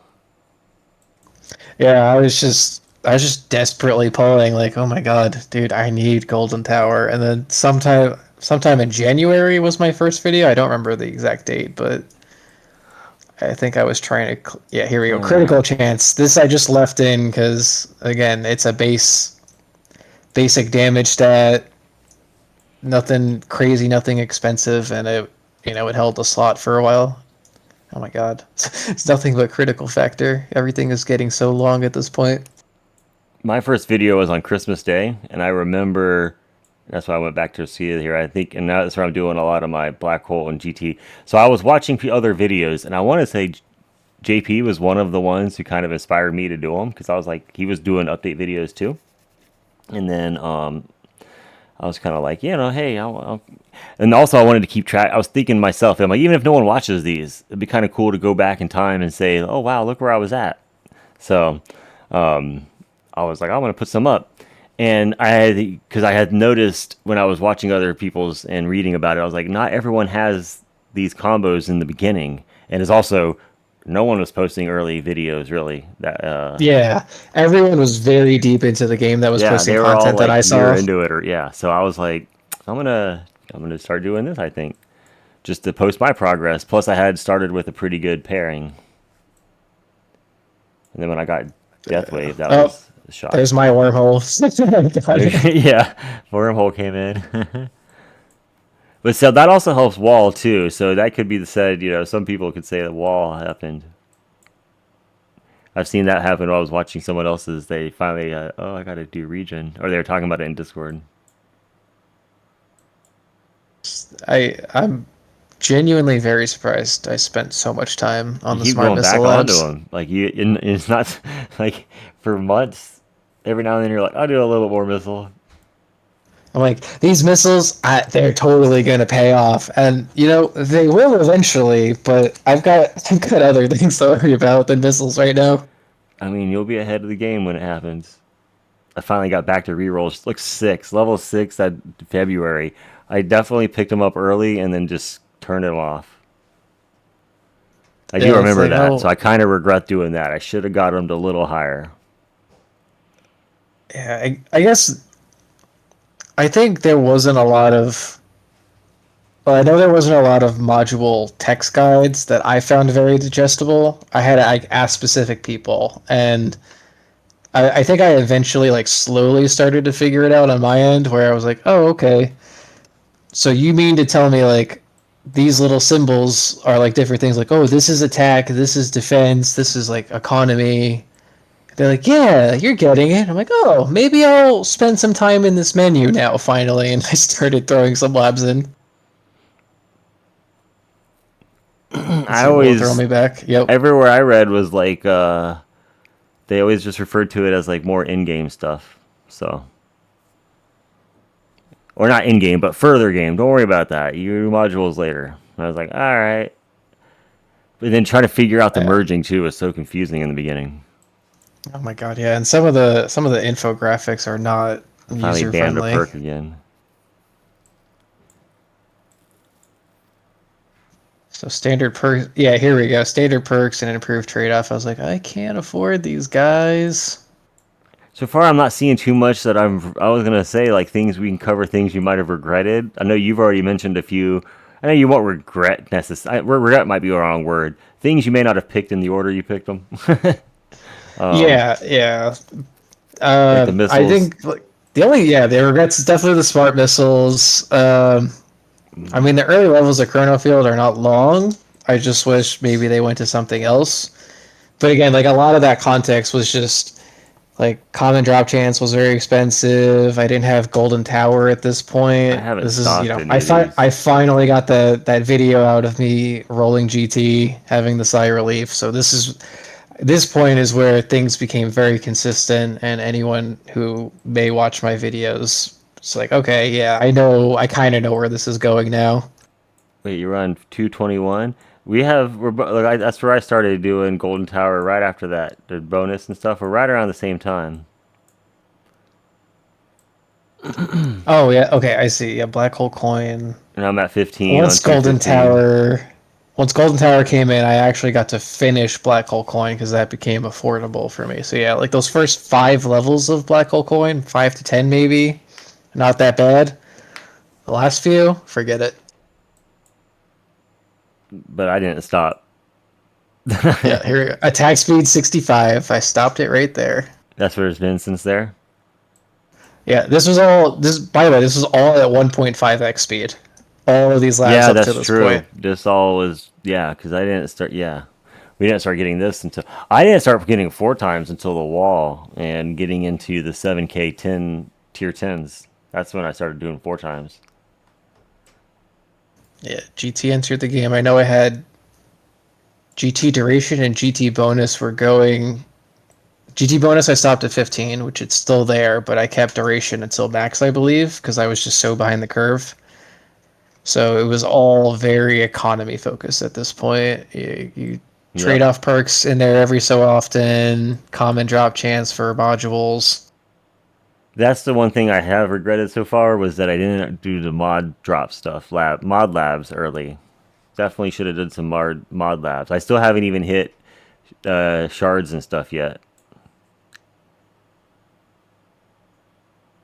Yeah, I was just desperately pulling like, oh my god, dude, I need Golden Tower. And then sometime in January was my first video. I don't remember the exact date, but I think I was trying to yeah, here we go. Uh, Critical chance. This I just left in cuz again, it's a basic damage stat, nothing crazy, nothing expensive, and it held the slot for a while. Oh my god. It's nothing but critical factor. Everything is getting so long at this point. my first video was on Christmas Day, and I remember that's why I went back to see it here. I think, and that's where I'm doing a lot of my black hole and GT. So I was watching other videos, and I want to say JP was one of the ones who kind of inspired me to do them because I was like, he was doing update videos too, and then I was kind of like, hey, and also I wanted to keep track. I was thinking to myself, I'm like, even if no one watches these, it'd be kind of cool to go back in time and say, oh wow, look where I was at. So I was like, I want to put some up. And because I had noticed when I was watching other people's and reading about it, I was like, not everyone has these combos in the beginning. And it's also, no one was posting early videos really. Yeah, everyone was very deep into the game that was Yeah, posting they were all content that like I year saw. into it or yeah. So I was like, I'm gonna start doing this, I think. Just to post my progress. Plus I had started with a pretty good pairing. And then when I got Deathwave, that Oh, was a shock. there's my wormhole. Got it. Yeah, wormhole came in. But so that also helps wall too. So that could be the said. Some people could say the wall happened. I've seen that happen while I was watching someone else's. They finally, oh, I got to do region, or they were talking about it in Discord. I'm genuinely very surprised I spent so much time on You the keep smart going missile back onto labs. them, like it's not like for months. Every now and then you're like, I'll do a little bit more missile. I'm like, these missiles, they're totally gonna pay off, and they will eventually. But I've got other things to worry about than missiles right now. I mean, you'll be ahead of the game when it happens. I finally got back to rerolls. Look, level 6 at February. I definitely picked them up early and then just turned them off. I do Yeah, it's remember like, that, so oh, I kind of regret doing that. I should have got them to a little higher. yeah. I guess I think there wasn't a lot of. Well, I know there wasn't a lot of module text guides that I found very digestible. I had to ask specific people, and I think I eventually slowly started to figure it out on my end, where I was like, oh, okay. So you mean to tell me these little symbols are like different things? Like, oh, this is attack, this is defense, this is like economy. They're like, yeah, you're getting it. I'm like, oh, maybe I'll spend some time in this menu now, finally. And I started throwing some labs in. Let's I see, will it throw always, me back? Yep. everywhere I read was like, they always just referred to it as like more in-game stuff. So, or not in-game, but further game. Don't worry about that. You do modules later. And I was like, all right. But then trying to figure out the Yeah. merging too was so confusing in the beginning. Oh my god, yeah. And some of the infographics are not I finally user banned a friendly. perk again. So standard perks, yeah, here we go. Standard perks and improved trade off. I was like, I can't afford these guys. So far, I'm not seeing too much that I was gonna say like things we can cover, things you might have regretted. I know you've already mentioned a few. I know you won't regret necessarily. Regret might be the wrong word. Things you may not have picked in the order you picked them. Yeah, yeah. Like the I missiles. think the regrets is definitely the smart missiles. I mean, the early levels of Chrono Field are not long. I just wish maybe they went to something else. But again, a lot of that context was just common drop chance was very expensive. I didn't have Golden Tower at this I point. haven't This is stocked any of these. I finally got that video out of me rolling GT, having the sigh relief. So this point is where things became very consistent, and anyone who may watch my videos, it's like, okay, yeah, I kind of know where this is going now. Wait, you run 221? Like, that's where I started doing Golden Tower right after that. The bonus and stuff. We're right around the same time. Oh yeah, okay, I see. Yeah, black hole coin. And I'm at 15 on What's Golden 215. Tower? once Golden Tower came in, I actually got to finish Black Hole Coin because that became affordable for me. So yeah, like those first 5 levels of Black Hole Coin, 5 to 10 maybe, not that bad. The last few, forget it. But I didn't stop. Yeah, here we go. Attack speed 65. I stopped it right there. That's where it's been since there. Yeah, this was all. This, by the way, this was all at 1.5x speed. All of these labs Yeah, up to that's this true. point. This all was yeah, because I didn't start. Yeah, we didn't start getting this until I didn't start getting 4 times until the wall and getting into the 7K 10 tier 10s. That's when I started doing 4 times. Yeah, GT entered the game. I know I had GT duration and GT bonus were going. GT bonus I stopped at 15, which it's still there, but I kept duration until max, I believe, because I was just so behind the curve. So it was all very economy focused at this point. You trade Yep. off perks in there every so often, common drop chance for modules. That's the one thing I have regretted so far was that I didn't do the mod drop stuff, mod labs early. Definitely should have done some mod labs. I still haven't even hit shards and stuff yet.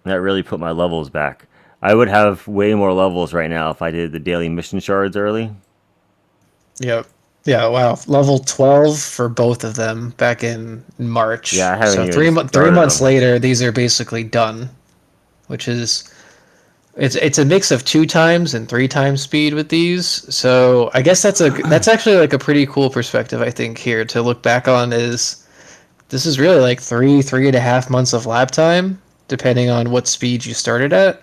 That really put my levels back. I would have way more levels right now if I did the daily mission shards early. Yep. Yeah, wow. Level 12 for both of them back in Yeah, March. I haven't So even three started months them. later, these are basically done, which is it's a mix of 2 times and 3 times speed with these. So I guess that's actually like a pretty cool perspective I think here to look back on is this is really like 3.5 months of lab time, depending on what speed you started at.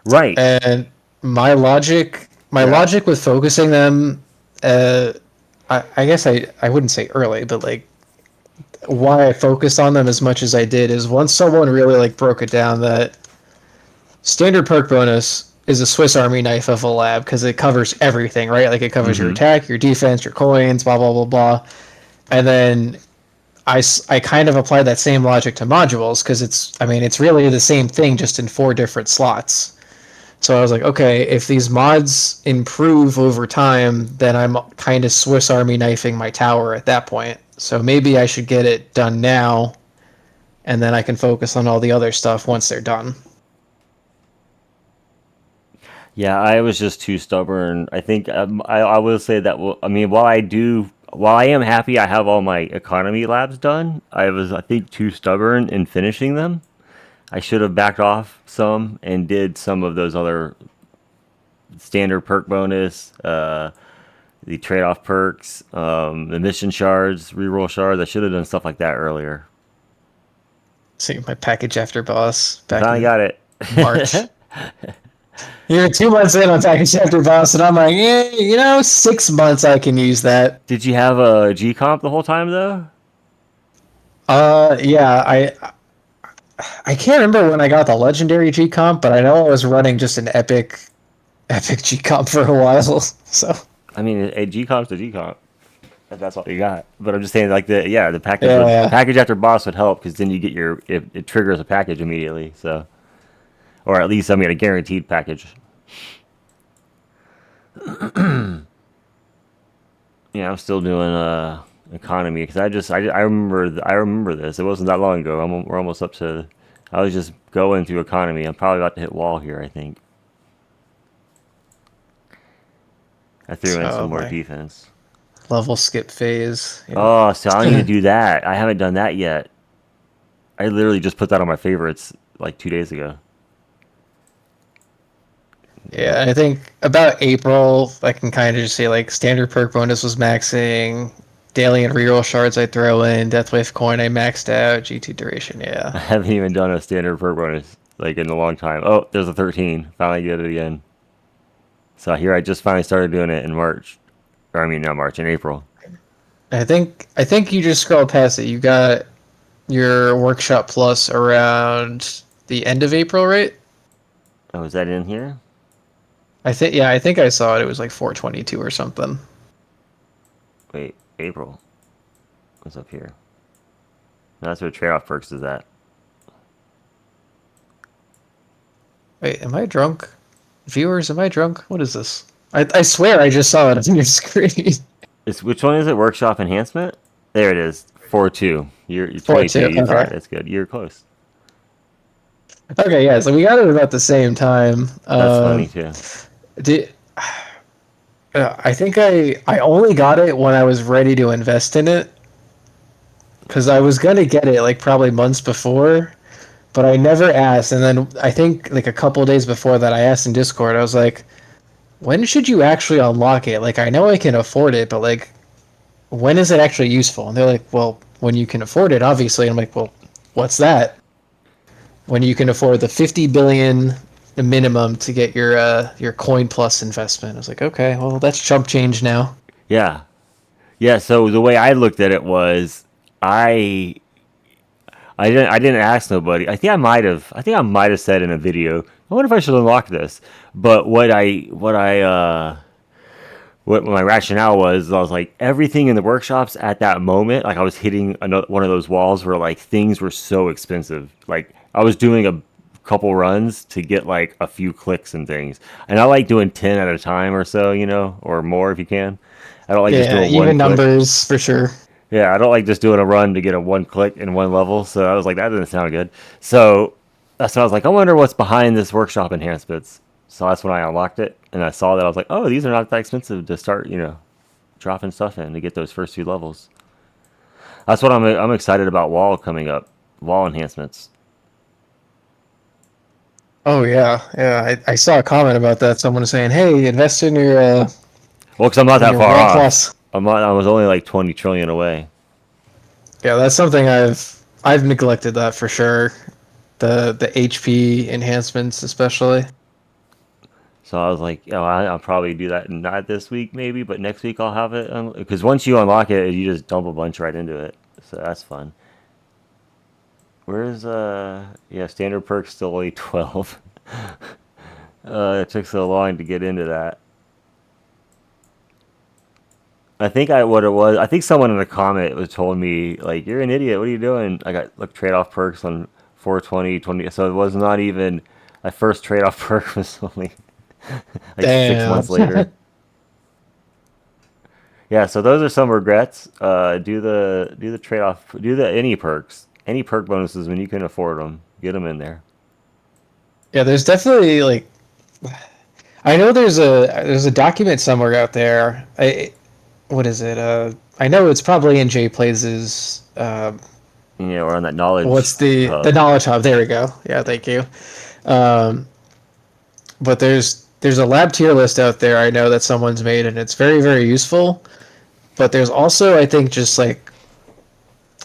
Right. And my Yeah. logic with focusing them, uh, I guess I wouldn't say early, but like why I focused on them as much as I did is once someone really like broke it down that standard perk bonus is a Swiss Army knife of a lab because it covers everything, right? Like it covers your Mm-hmm. attack, your defense, your coins, blah blah blah blah. And then I kind of apply that same logic to modules because I mean it's really the same thing just in 4 different slots. So I was like, okay, if these mods improve over time, then I'm kind of Swiss Army knifing my tower at that point. So maybe I should get it done now, and then I can focus on all the other stuff once they're done. Yeah, I was just too stubborn. I think I will say that. I mean, while I am happy I have all my economy labs done, I think too stubborn in finishing them. I should have backed off some and did some of those other standard perk bonus, the trade off perks, the mission shards, reroll shards. I should have done stuff like that earlier. See my package after boss I back finally in got it. March. You're 2 months in on package after boss, and I'm like, 6 months I can use that. Did you have a G comp the whole time though? Yeah, I can't remember when I got the legendary G comp, but I know I was running just an epic G comp for a while. So I mean, a G comp's a G comp. That's all you got. But I'm just saying, like the yeah, package after boss would help because then you get it triggers a package immediately. So, or at least I mean a guaranteed package. Yeah, I'm still doing economy because I remember this. It wasn't that long ago. We're almost up to. I was just going through economy. I'm probably about to hit wall here. I think I threw in some so more my defense. level skip phase. Yep. Oh, so I need to do that. I haven't done that yet. I literally just put that on my favorites like 2 days ago. Yeah, and I think about April, I can kind of just say like standard perk bonus was maxing, daily and reroll shards I throw in, Deathwave coin I maxed out, GT duration, yeah. I haven't even done a standard perk bonus like in a long time. Oh, there's a 13. Finally get it again. So here I just finally started doing it in March. Or I mean not March, in April. I think you just scroll past it. You got your workshop plus around the end of April, right? Oh, is that in here? I think I saw it. It was like 422 or something. Wait, April. What's up here? No, that's where trade-off perks is at. Wait, am I drunk? Viewers, am I drunk? What is this? I swear I just saw it on your screen. It's which one is it? Workshop enhancement. There it is. 4-2. You're Four 22. two. You all right? Okay. That's good. You're close. Okay. Yeah. So we got it about the same time. That's funny too. Did I think I only got it when I was ready to invest in it because I was gonna get it like probably months before, but I never asked. And then I think like a couple days before that, I asked in Discord. I was like, "When should you actually unlock it? Like, I know I can afford it, but like, when is it actually useful?" And they're like, "Well, when you can afford it, obviously." And I'm like, "Well, what's that?" When you can afford the 50 billion minimum to get your coin plus investment. I was like, okay, well that's chump change now. Yeah. Yeah. So the way I looked at it was, I I didn't ask nobody. I think I might have said in a video, I wonder if I should unlock this. But what my rationale was, I was like, everything in the workshops at that moment, like I was hitting one of those walls where like things were so expensive. Like I was doing a couple runs to get like a few clicks and things, and I like doing 10 at a time or so, or more if you can. I don't like just Yeah, doing one even click. numbers for sure. Yeah, I don't like just doing a run to get a one click in one level. So I was like, that doesn't sound good. So that's when I was like, I wonder what's behind this workshop enhancements. So that's when I unlocked it and I saw that I was like, oh, these are not that expensive to start, dropping stuff in to get those first few levels. That's what I'm excited about wall coming up, wall enhancements. Oh yeah, yeah. I saw a comment about that. Someone was saying, "Hey, invest Well, because I'm not in that your far wall off. plus." I was only like 20 trillion away. Yeah, that's something I've neglected that for sure. The HP enhancements, especially. So I was like, I'll probably do that not this week maybe, but next week I'll have it. Because once you unlock it, you just dump a bunch right into it. So that's fun. Where's yeah, standard perks still only 12. It took so long to get into that. I think what it was. I think someone in a comment was told me like, "You're an idiot. What are you doing?" I got like trade off perks on 420, 20. So it was not even my first trade off perk was only like 6 months Damn. later. Yeah, so those are some regrets. Do the trade off. Do the any perks, any perk bonuses when you can afford them. Get them in there. Yeah, there's definitely like I know there's a document somewhere out there. What is it? I know it's probably in Jay Plays' Or on that knowledge what's the hub. knowledge hub? There we go. Yeah, thank you. Um, but there's a lab tier list out there. I know that someone's made, and it's very useful. But there's also I think just like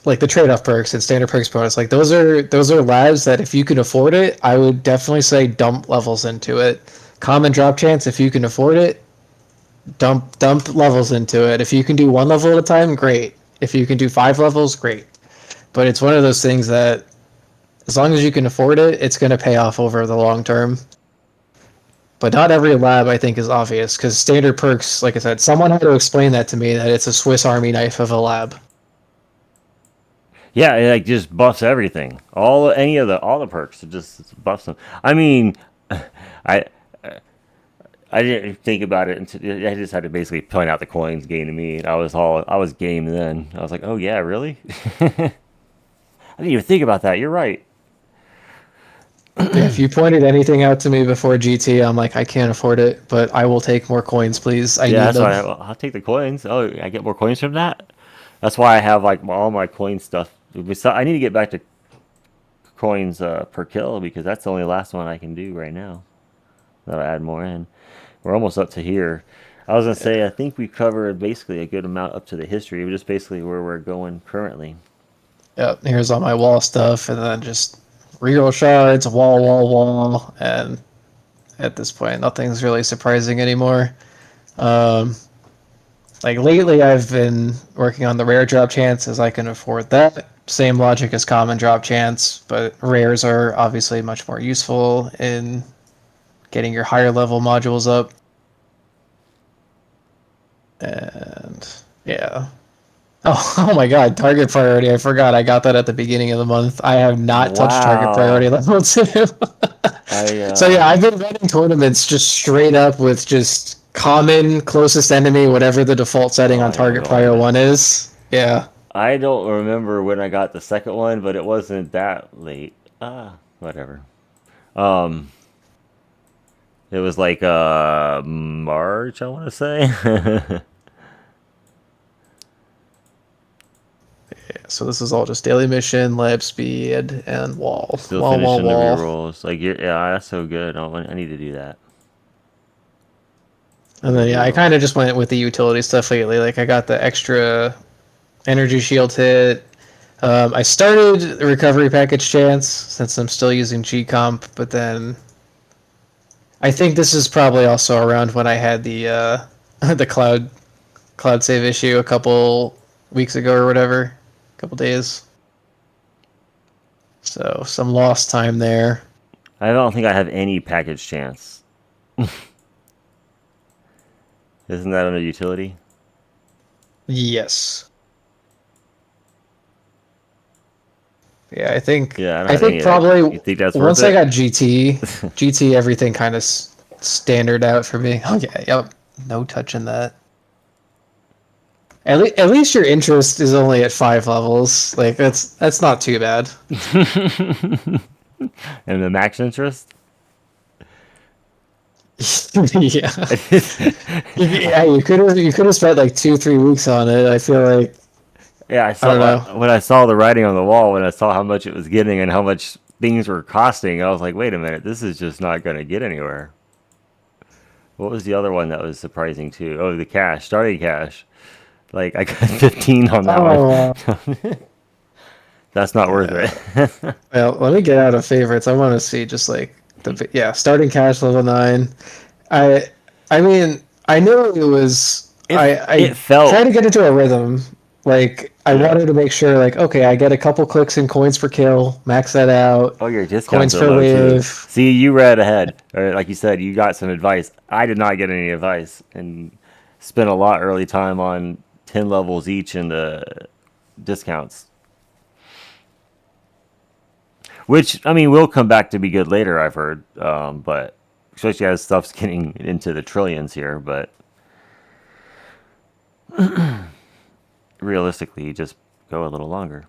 the trade off perks and standard perks bonus. Like those are labs that if you can afford it, I would definitely say dump levels into it. Common drop chance if you can afford it, dump levels into it. If you can do one level at a time, great. If you can do 5 levels, great. But it's one of those things that as long as you can afford it, it's going to pay off over the long term. But not every lab I think is obvious because standard perks, like I said, someone had to explain that to me that it's a Swiss Army knife of a lab. Yeah, it like just buffs everything. All the perks. It just buffs them. I mean, I I didn't think about it until I just had to basically point out the coins gain to me. And I was game then. I was like, oh yeah, really? I didn't even think about that. You're right. Yeah, if you pointed anything out to me before GT, I'm like, I can't afford it, but I will take more coins, please. I Yeah, need that's them. why I'll take the coins. Oh, I get more coins from that. That's why I have like all my coin stuff. I need to get back to coins per kill because that's the only last one I can do right now. That'll add more in. We're almost up to here. I was gonna say I think we covered basically a good amount up to the history, just basically where we're going currently. Yep, here's all my wall stuff, and then just reroll shards, wall, and at this point, nothing's really surprising anymore. Um, like lately, I've been working on the rare drop chance as I can afford that. Same logic as common drop chance, but rares are obviously much more useful in getting your higher level modules up. And yeah. Oh, oh my god, target priority. I forgot I got that at the beginning of the month. I have not touched target priority Wow. level 2. I So yeah, I've been running tournaments just straight up with just common closest enemy, whatever the default setting Oh, on I don't target go into prio that. 1 is. Yeah. I don't remember when I got the second one, but it wasn't that late. Whatever. Um, it was like March, I want to say. So this is all just daily mission, lab speed, and wall. Still Wall, wall, finishing the wall. rerolls. Like, yeah, that's so good. I need to do that. And The then yeah, I reroll. kind of just went with the utility stuff lately. Like I got the extra energy shield hit. I started the recovery package chance since I'm still using G comp, but then I think this is probably also around when I had the the cloud save issue a couple weeks ago or whatever, a couple days. So some lost time there. I don't think I have any package chance. Isn't that under utility? Yes. Yeah, Yeah, I don't I have any think of that. probably You think that's worth once I it? got GT everything kind of standard out for me. Oh yeah, yep. No touching that. At least your interest is only at 5 levels. Like that's not too bad. And the max interest? Yeah. Yeah, you could have spent like 2 3 weeks on it. I feel like Yeah, I I don't saw know. when I saw the writing on the wall, when I saw how much it was getting and how much things were costing, I was like, wait a minute, this is just not going to get anywhere. What was the other one that was surprising too? Oh, the cash, starting cash. Like I got 15 on that Oh one. That's not worth yeah. it. Well, let me get out of favorites. I want to see just like the yeah starting cash level 9. I I mean I knew it was It I tried felt to get into a rhythm. Like I yeah. wanted to make sure like okay I get a couple clicks and coins per kill, max that out, Oh, your discounts coins are per low too. wave. See, you read ahead, or like you said, you got some advice. I did not get any advice, and spent a lot early time on 10 levels each in the discounts. Which I mean will come back to be good later. I've heard, but especially as stuff's getting into the trillions here. But realistically, you just go a little longer.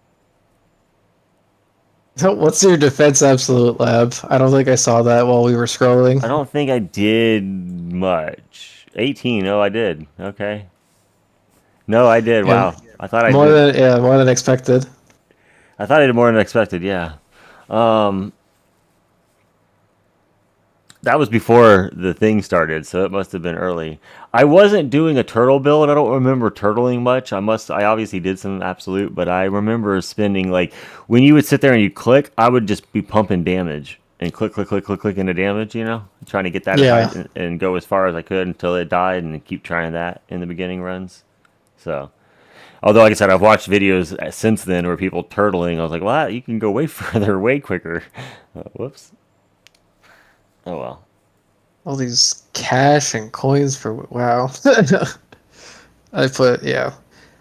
So what's your defense absolute lab? I don't think I saw that while we were scrolling. I don't think I did much. 18. Oh, I did. Okay. No, I did. Yeah, Wow. I thought I did. more than expected. I thought I did more than expected. Yeah. Um, that was before the thing started, so it must have been early. I wasn't doing a turtle build. I don't remember turtling much. I obviously did some absolute, but I remember spending like when you would sit there and you click, I would just be pumping damage and click, click, click, click, click into damage. Trying to get that as high Yeah. and go as far as I could until it died, and keep trying that in the beginning runs. So, although like I said, I've watched videos since then where people turtling. I was like, well, you can go way further, way quicker. Whoops. Oh well. All these cash and coins for wow. I put yeah.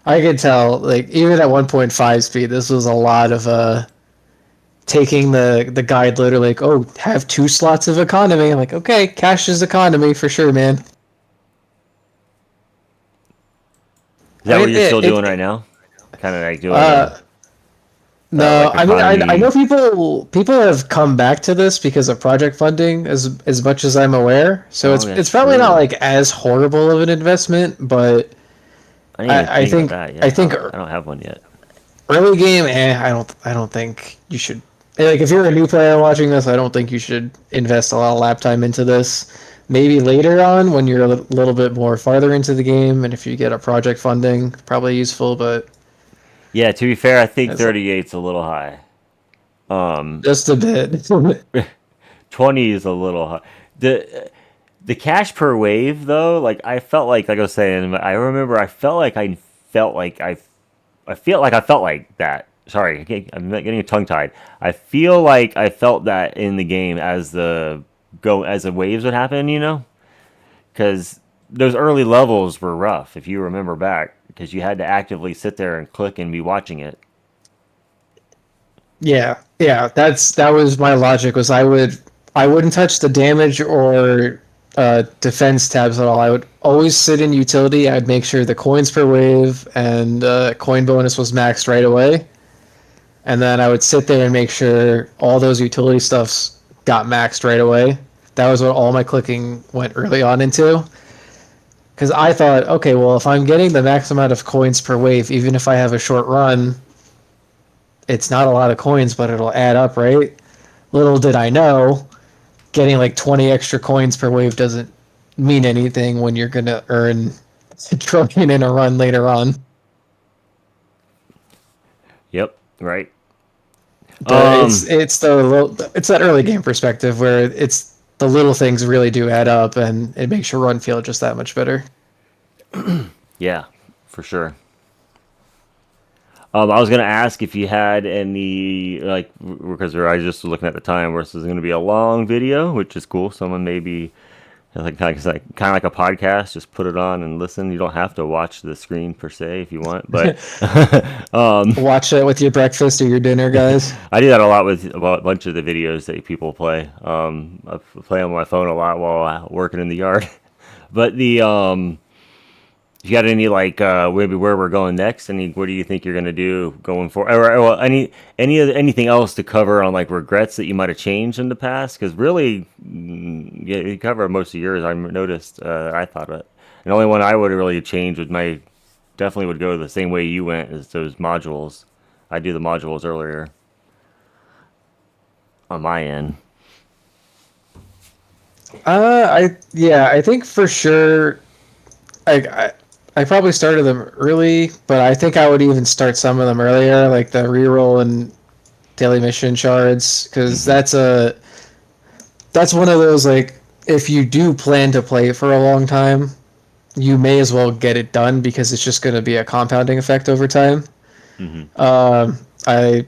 I could tell like even at 1.5 speed this was a lot of taking the guide literally like oh have 2 slots of economy. I'm like okay, cash is economy for sure, man. Is I that what mean you're still doing right now? Kind of like doing uh no, like I mean I know economy. people have come back to this because of project funding as much as I'm aware. So Oh, that's it's probably not true. like as horrible of an investment, but I didn't even I think about think that I yet. think I don't have one yet. early game, I don't think you should. Like, if you're a new player watching this, I don't think you should invest a lot of lap time into this. Maybe later on, when you're a little bit more farther into the game, and if you get a project funding, probably useful. But Yeah, to be fair, I think it's 38's a little high. just a bit. 20 is a little high. The cash per wave though, like I felt like I was saying, I remember felt like I feel like I felt like that. Sorry, I'm getting tongue tied. I feel like I felt that in the game as the waves would happen. Because those early levels were rough. If you remember back, because you had to actively sit there and click and be watching it. Yeah. That was my logic. Was I wouldn't touch the damage or defense tabs at all. I would always sit in utility. I'd make sure the coins per wave and coin bonus was maxed right away. And then I would sit there and make sure all those utility stuffs got maxed right away. That was what all my clicking went early on into. Because I thought, okay, well, if I'm getting the max amount of coins per wave, even if I have a short run, it's not a lot of coins, but it'll add up, right? Little did I know, getting like 20 extra coins per wave doesn't mean anything when you're going to earn a trillion in a run later on. Yep. Right. But it's that early game perspective where it's the little things really do add up, and it makes your run feel just that much better. Yeah, for sure. I was gonna ask if you had any like because I was just looking at the time where this is gonna be a long video, which is cool. Someone maybe kind of like a podcast, just put it on and listen. You don't have to watch the screen per se if you want, but Watch it with your breakfast or your dinner, guys. I do that a lot with a bunch of the videos that people play. I play on my phone a lot while working in the yard. But you got any like maybe where we're going next? Any what do you think you're gonna do going forward? Or well, anything else to cover on like regrets that you might have changed in the past? Because really, yeah, you cover most of yours. I noticed. I thought it. The only one I would really change would my definitely would go the same way you went as those modules. I do the modules earlier on my end. I think for sure. I probably started them early, but I think I would even start some of them earlier, like the reroll and daily mission shards, because Hmm. that's one of those like if you do plan to play it for a long time, you may as well get it done because it's just going to be a compounding effect over time. Hmm. Um, I,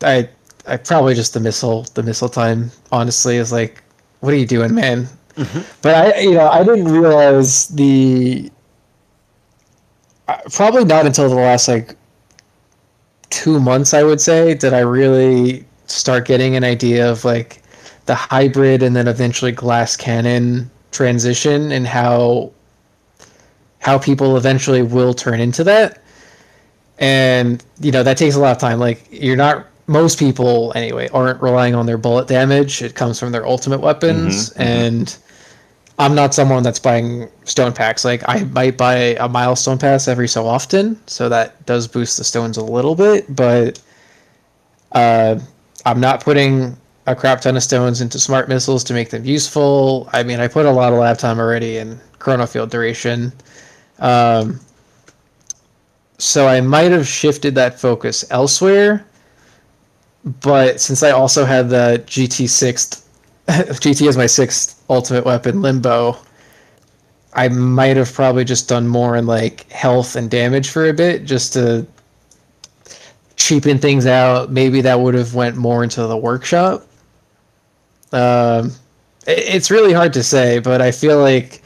I, I probably just the missile time. Honestly, is like, what are you doing, man? Hmm. But I didn't realize probably not until the last like 2 months, I would say, did I really start getting an idea of like the hybrid and then eventually glass cannon transition and how people eventually will turn into that. And that takes a lot of time. Like you're not most people anyway aren't relying on their bullet damage. It comes from their ultimate Hmm. weapons, Hmm. and I'm not someone that's buying stone packs. Like I might buy a milestone pass every so often, so that does boost the stones a little bit, but uh, I'm not putting a crap ton of stones into smart missiles to make them useful. I mean, I put a lot of lab time already in chrono field duration. Um, so I might have shifted that focus elsewhere, but since I also had the GT sixth, GT as my sixth ultimate weapon, Limbo, I might have probably just done more in like health and damage for a bit, just to cheapen things out. Maybe that would have went more into the workshop. Um, it's really hard to say, but I feel like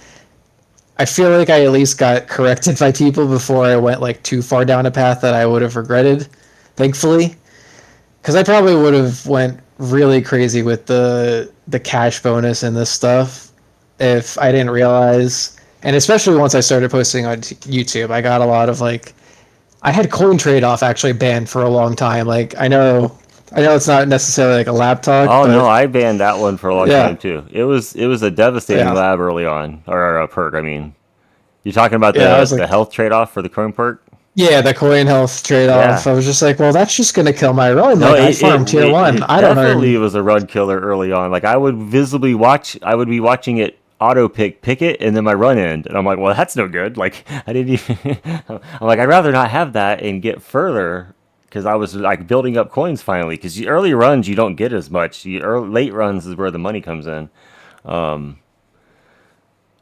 I at least got corrected by people before I went like too far down a path that I would have regretted. Thankfully, because I probably would have went really crazy with the cash bonus and this stuff if I didn't realize. And especially once I started posting on YouTube, I got a lot of like I had coin trade off actually banned for a long time. Like I know it's not necessarily like a lab talk, Oh no, but I banned that one for a long yeah, time too. It was a devastating yeah, lab early on, or a perk. I mean, you're talking about yeah. I was the like, health trade off for the coin perk. yeah, the coin health trade off. Yeah. I was just like, well, that's just gonna kill my run. No, Like I farm tier one. it I don't definitely earn. was a run killer early on. Like I would visibly watch, I would be watching it auto pick it, and then my run end, and I'm like, well, that's no good. Like I didn't even. I'm like, I'd rather not have that and get further because I was like building up coins finally. Because early runs you don't get as much. Late runs is where the money comes in. I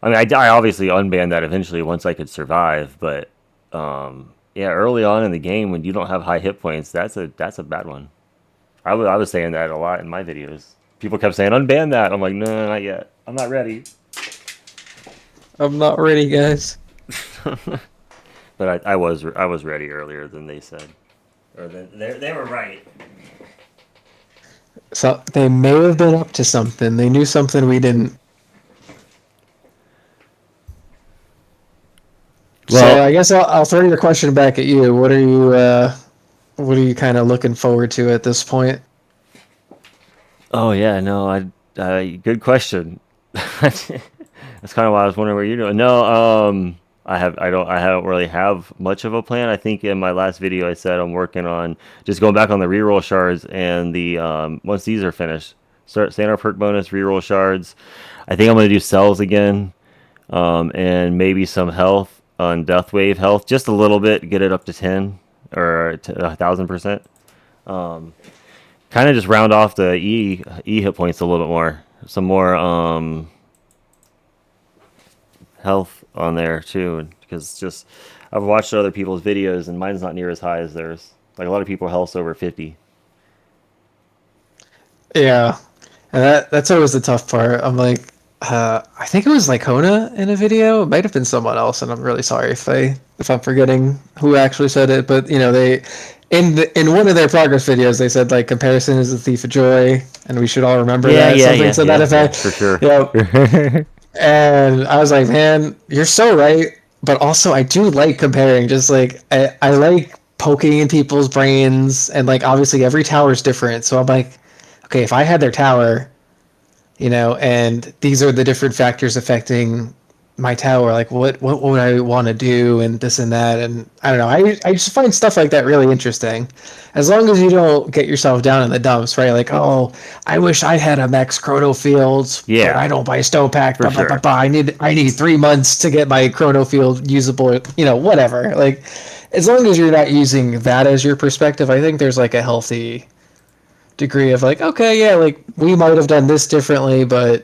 mean, I obviously unbanned that eventually once I could survive, but yeah, early on in the game when you don't have high hit points, that's a bad one. I was saying that a lot in my videos. People kept saying unban that. I'm like, no, not yet. I'm not ready. I'm not ready, guys. But I was ready earlier than they said, or they were right. So they may have been up to something. They knew something we didn't. So Well, I guess I'll throw your question back at you. What are you kind of looking forward to at this point? oh yeah, no, good question. That's kind of why I was wondering what you're doing. No, I don't really have much of a plan. I think in my last video I said I'm working on just going back on the reroll shards and the once these are finished, start standard perk bonus reroll shards. I think I'm gonna do cells again, and maybe some health on death wave health, just a little bit, get it up to 10 or 1,000%. Kind of just round off the E hit points a little bit more, some more health on there too, because just I've watched other people's videos and mine's not near as high as theirs. Like a lot of people health's over 50. Yeah, and that's always the tough part. I'm like, I think it was like Hona in a video. It might have been someone else, and I'm really sorry if I'm forgetting who actually said it. But they in one of their progress videos they said like comparison is the thief of joy, and we should all remember Yeah, that yeah, something yeah, to that yeah, yeah, effect. for sure. And I was like, man, you're so right. But also, I do like comparing. Just like I like poking in people's brains, and like obviously every tower is different. So I'm like, okay, if I had their tower, and these are the different factors affecting my tower, like what would I want to do, and this and that, and I don't know. I just find stuff like that really interesting, as long as you don't get yourself down in the dumps, right? Like, oh, I wish I had a max chrono field, but Yeah, I don't buy stone pack. for Blah, blah, blah, sure. blah. I need 3 months to get my chrono field usable. Whatever. Like, as long as you're not using that as your perspective, I think there's like a healthy degree of like, okay, yeah, like we might have done this differently, but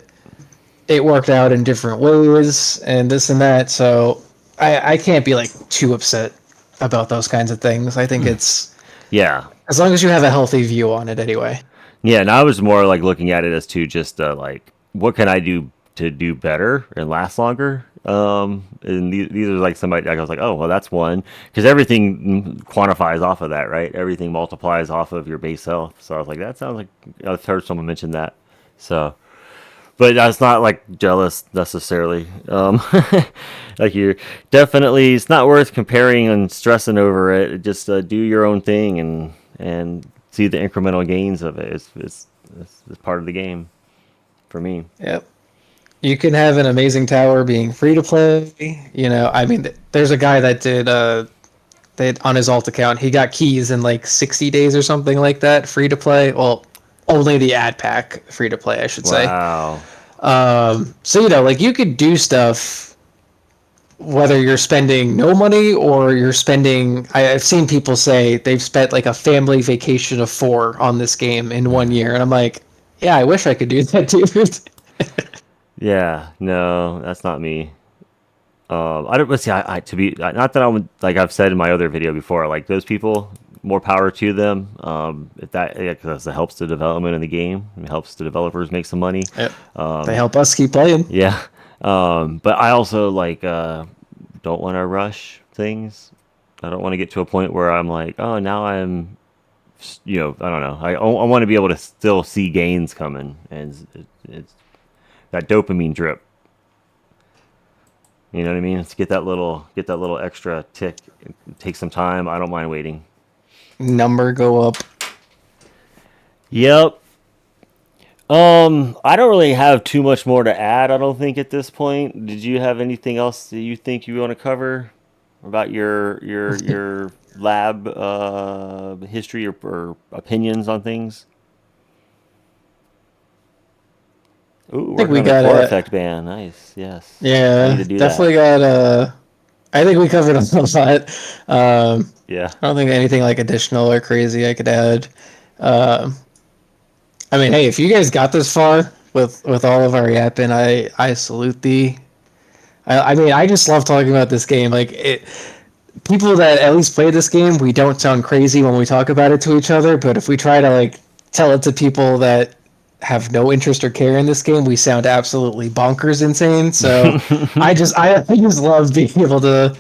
it worked out in different ways and this and that. So I can't be like too upset about those kinds of things. I think it's Yeah, as long as you have a healthy view on it anyway. yeah. And I was more like looking at it as to just like what can I do to do better and last longer. And these are like somebody like I was like, oh well, that's one because everything quantifies off of that, right? Everything multiplies off of your base health. So I was like, that sounds like I've heard someone mention that. So, but that's not like jealous necessarily. Like you're definitely, it's not worth comparing and stressing over it. Just do your own thing and see the incremental gains of it. It's part of the game for me. Yep. You can have an amazing tower being free to play. I mean, there's a guy that did on his alt account, he got keys in like 60 days or something like that, free to play. Well, only the ad pack free to play, I should say. Wow. So like you could do stuff whether you're spending no money or you're spending. I've seen people say they've spent like a family vacation of 4 on this game in 1 year, and I'm like, yeah, I wish I could do that, dude. Yeah. No, that's not me. I don't. Let's see. I to be not that I'm like I've said in my other video before. Like those people, more power to them. If that yeah, 'cause that helps the development in the game. It helps the developers make some money. Yep. They help us keep playing. Yeah. But I also like don't want to rush things. I don't want to get to a point where I'm like, oh, now I'm, I don't know. I want to be able to still see gains coming, and it's that dopamine drip. You know what I mean? Let's get that little extra tick. Take some time. I don't mind waiting. Number go up. Yep. I don't really have too much more to add. I don't think at this point. Did you have anything else that you think you want to cover about your lab history or opinions on things? Ooh, I think working we on the got core a effect band. Nice. Yes. I need yeah, to do that. definitely got a. I think we covered a lot. Yeah. I don't think anything like additional or crazy I could add. Um, I mean, hey, if you guys got this far with all of our yapping, I salute thee. I mean, I just love talking about this game. Like people that at least play this game, we don't sound crazy when we talk about it to each other. But if we try to like tell it to people that have no interest or care in this game, we sound absolutely bonkers insane. So I just love being able to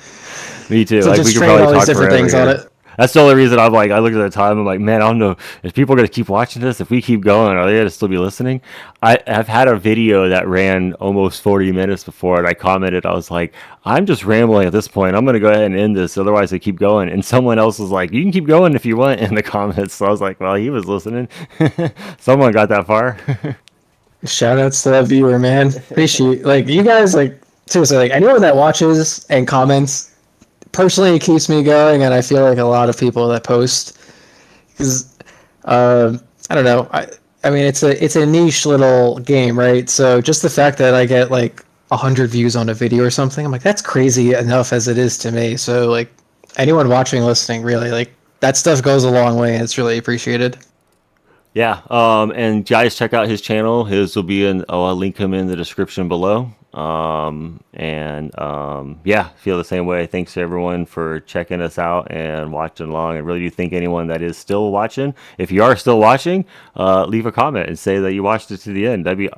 Me too. to Like we just could train probably all these talk different forever things on here. it. That's the only reason I'm like, I look at the time, I'm like, man, I don't know if people are gonna keep watching this. If we keep going, are they gonna still be listening? I've had a video that ran almost 40 minutes before, and I commented, I was like, I'm just rambling at this point. I'm gonna go ahead and end this, otherwise I keep going. And someone else was like, you can keep going if you want in the comments. So I was like, well, he was listening. Someone got that far. Shout outs to that viewer, man. Appreciate like you guys like seriously like anyone that watches and comments. Personally, it keeps me going, and I feel like a lot of people that post because I don't know. I mean it's a niche little game, right? So just the fact that I get like 100 views on a video or something, I'm like that's crazy enough as it is to me. So like anyone watching, listening, really like that stuff goes a long way, and it's really appreciated. Yeah, and guys, check out his channel. His will be in. Oh, I'll link him in the description below. Yeah, feel the same way. Thanks to everyone for checking us out and watching along. I really do think anyone that is still watching, if you are still watching, leave a comment and say that you watched it to the end. That'd be,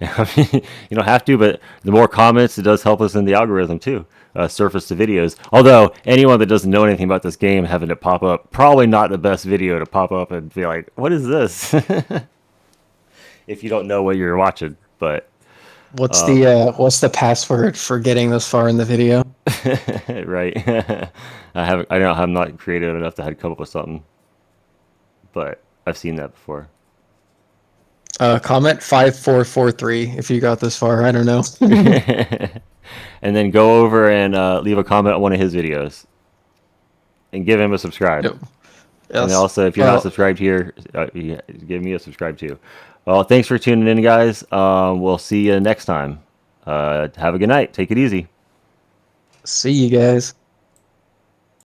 I mean, you don't have to, but the more comments, it does help us in the algorithm too. Surface the videos. Although anyone that doesn't know anything about this game having it pop up, probably not the best video to pop up and be like, "What is this?" If you don't know what you're watching. But What's the password for getting this far in the video? right, I'm not creative enough to have come up with something, but I've seen that before. Comment 5443 if you got this far. I don't know. And then go over and leave a comment on one of his videos and give him a subscribe. Yep. And Yes. also, if you're not subscribed here, give me a subscribe too. Well, thanks for tuning in, guys. We'll see you next time. Have a good night. Take it easy. See you guys.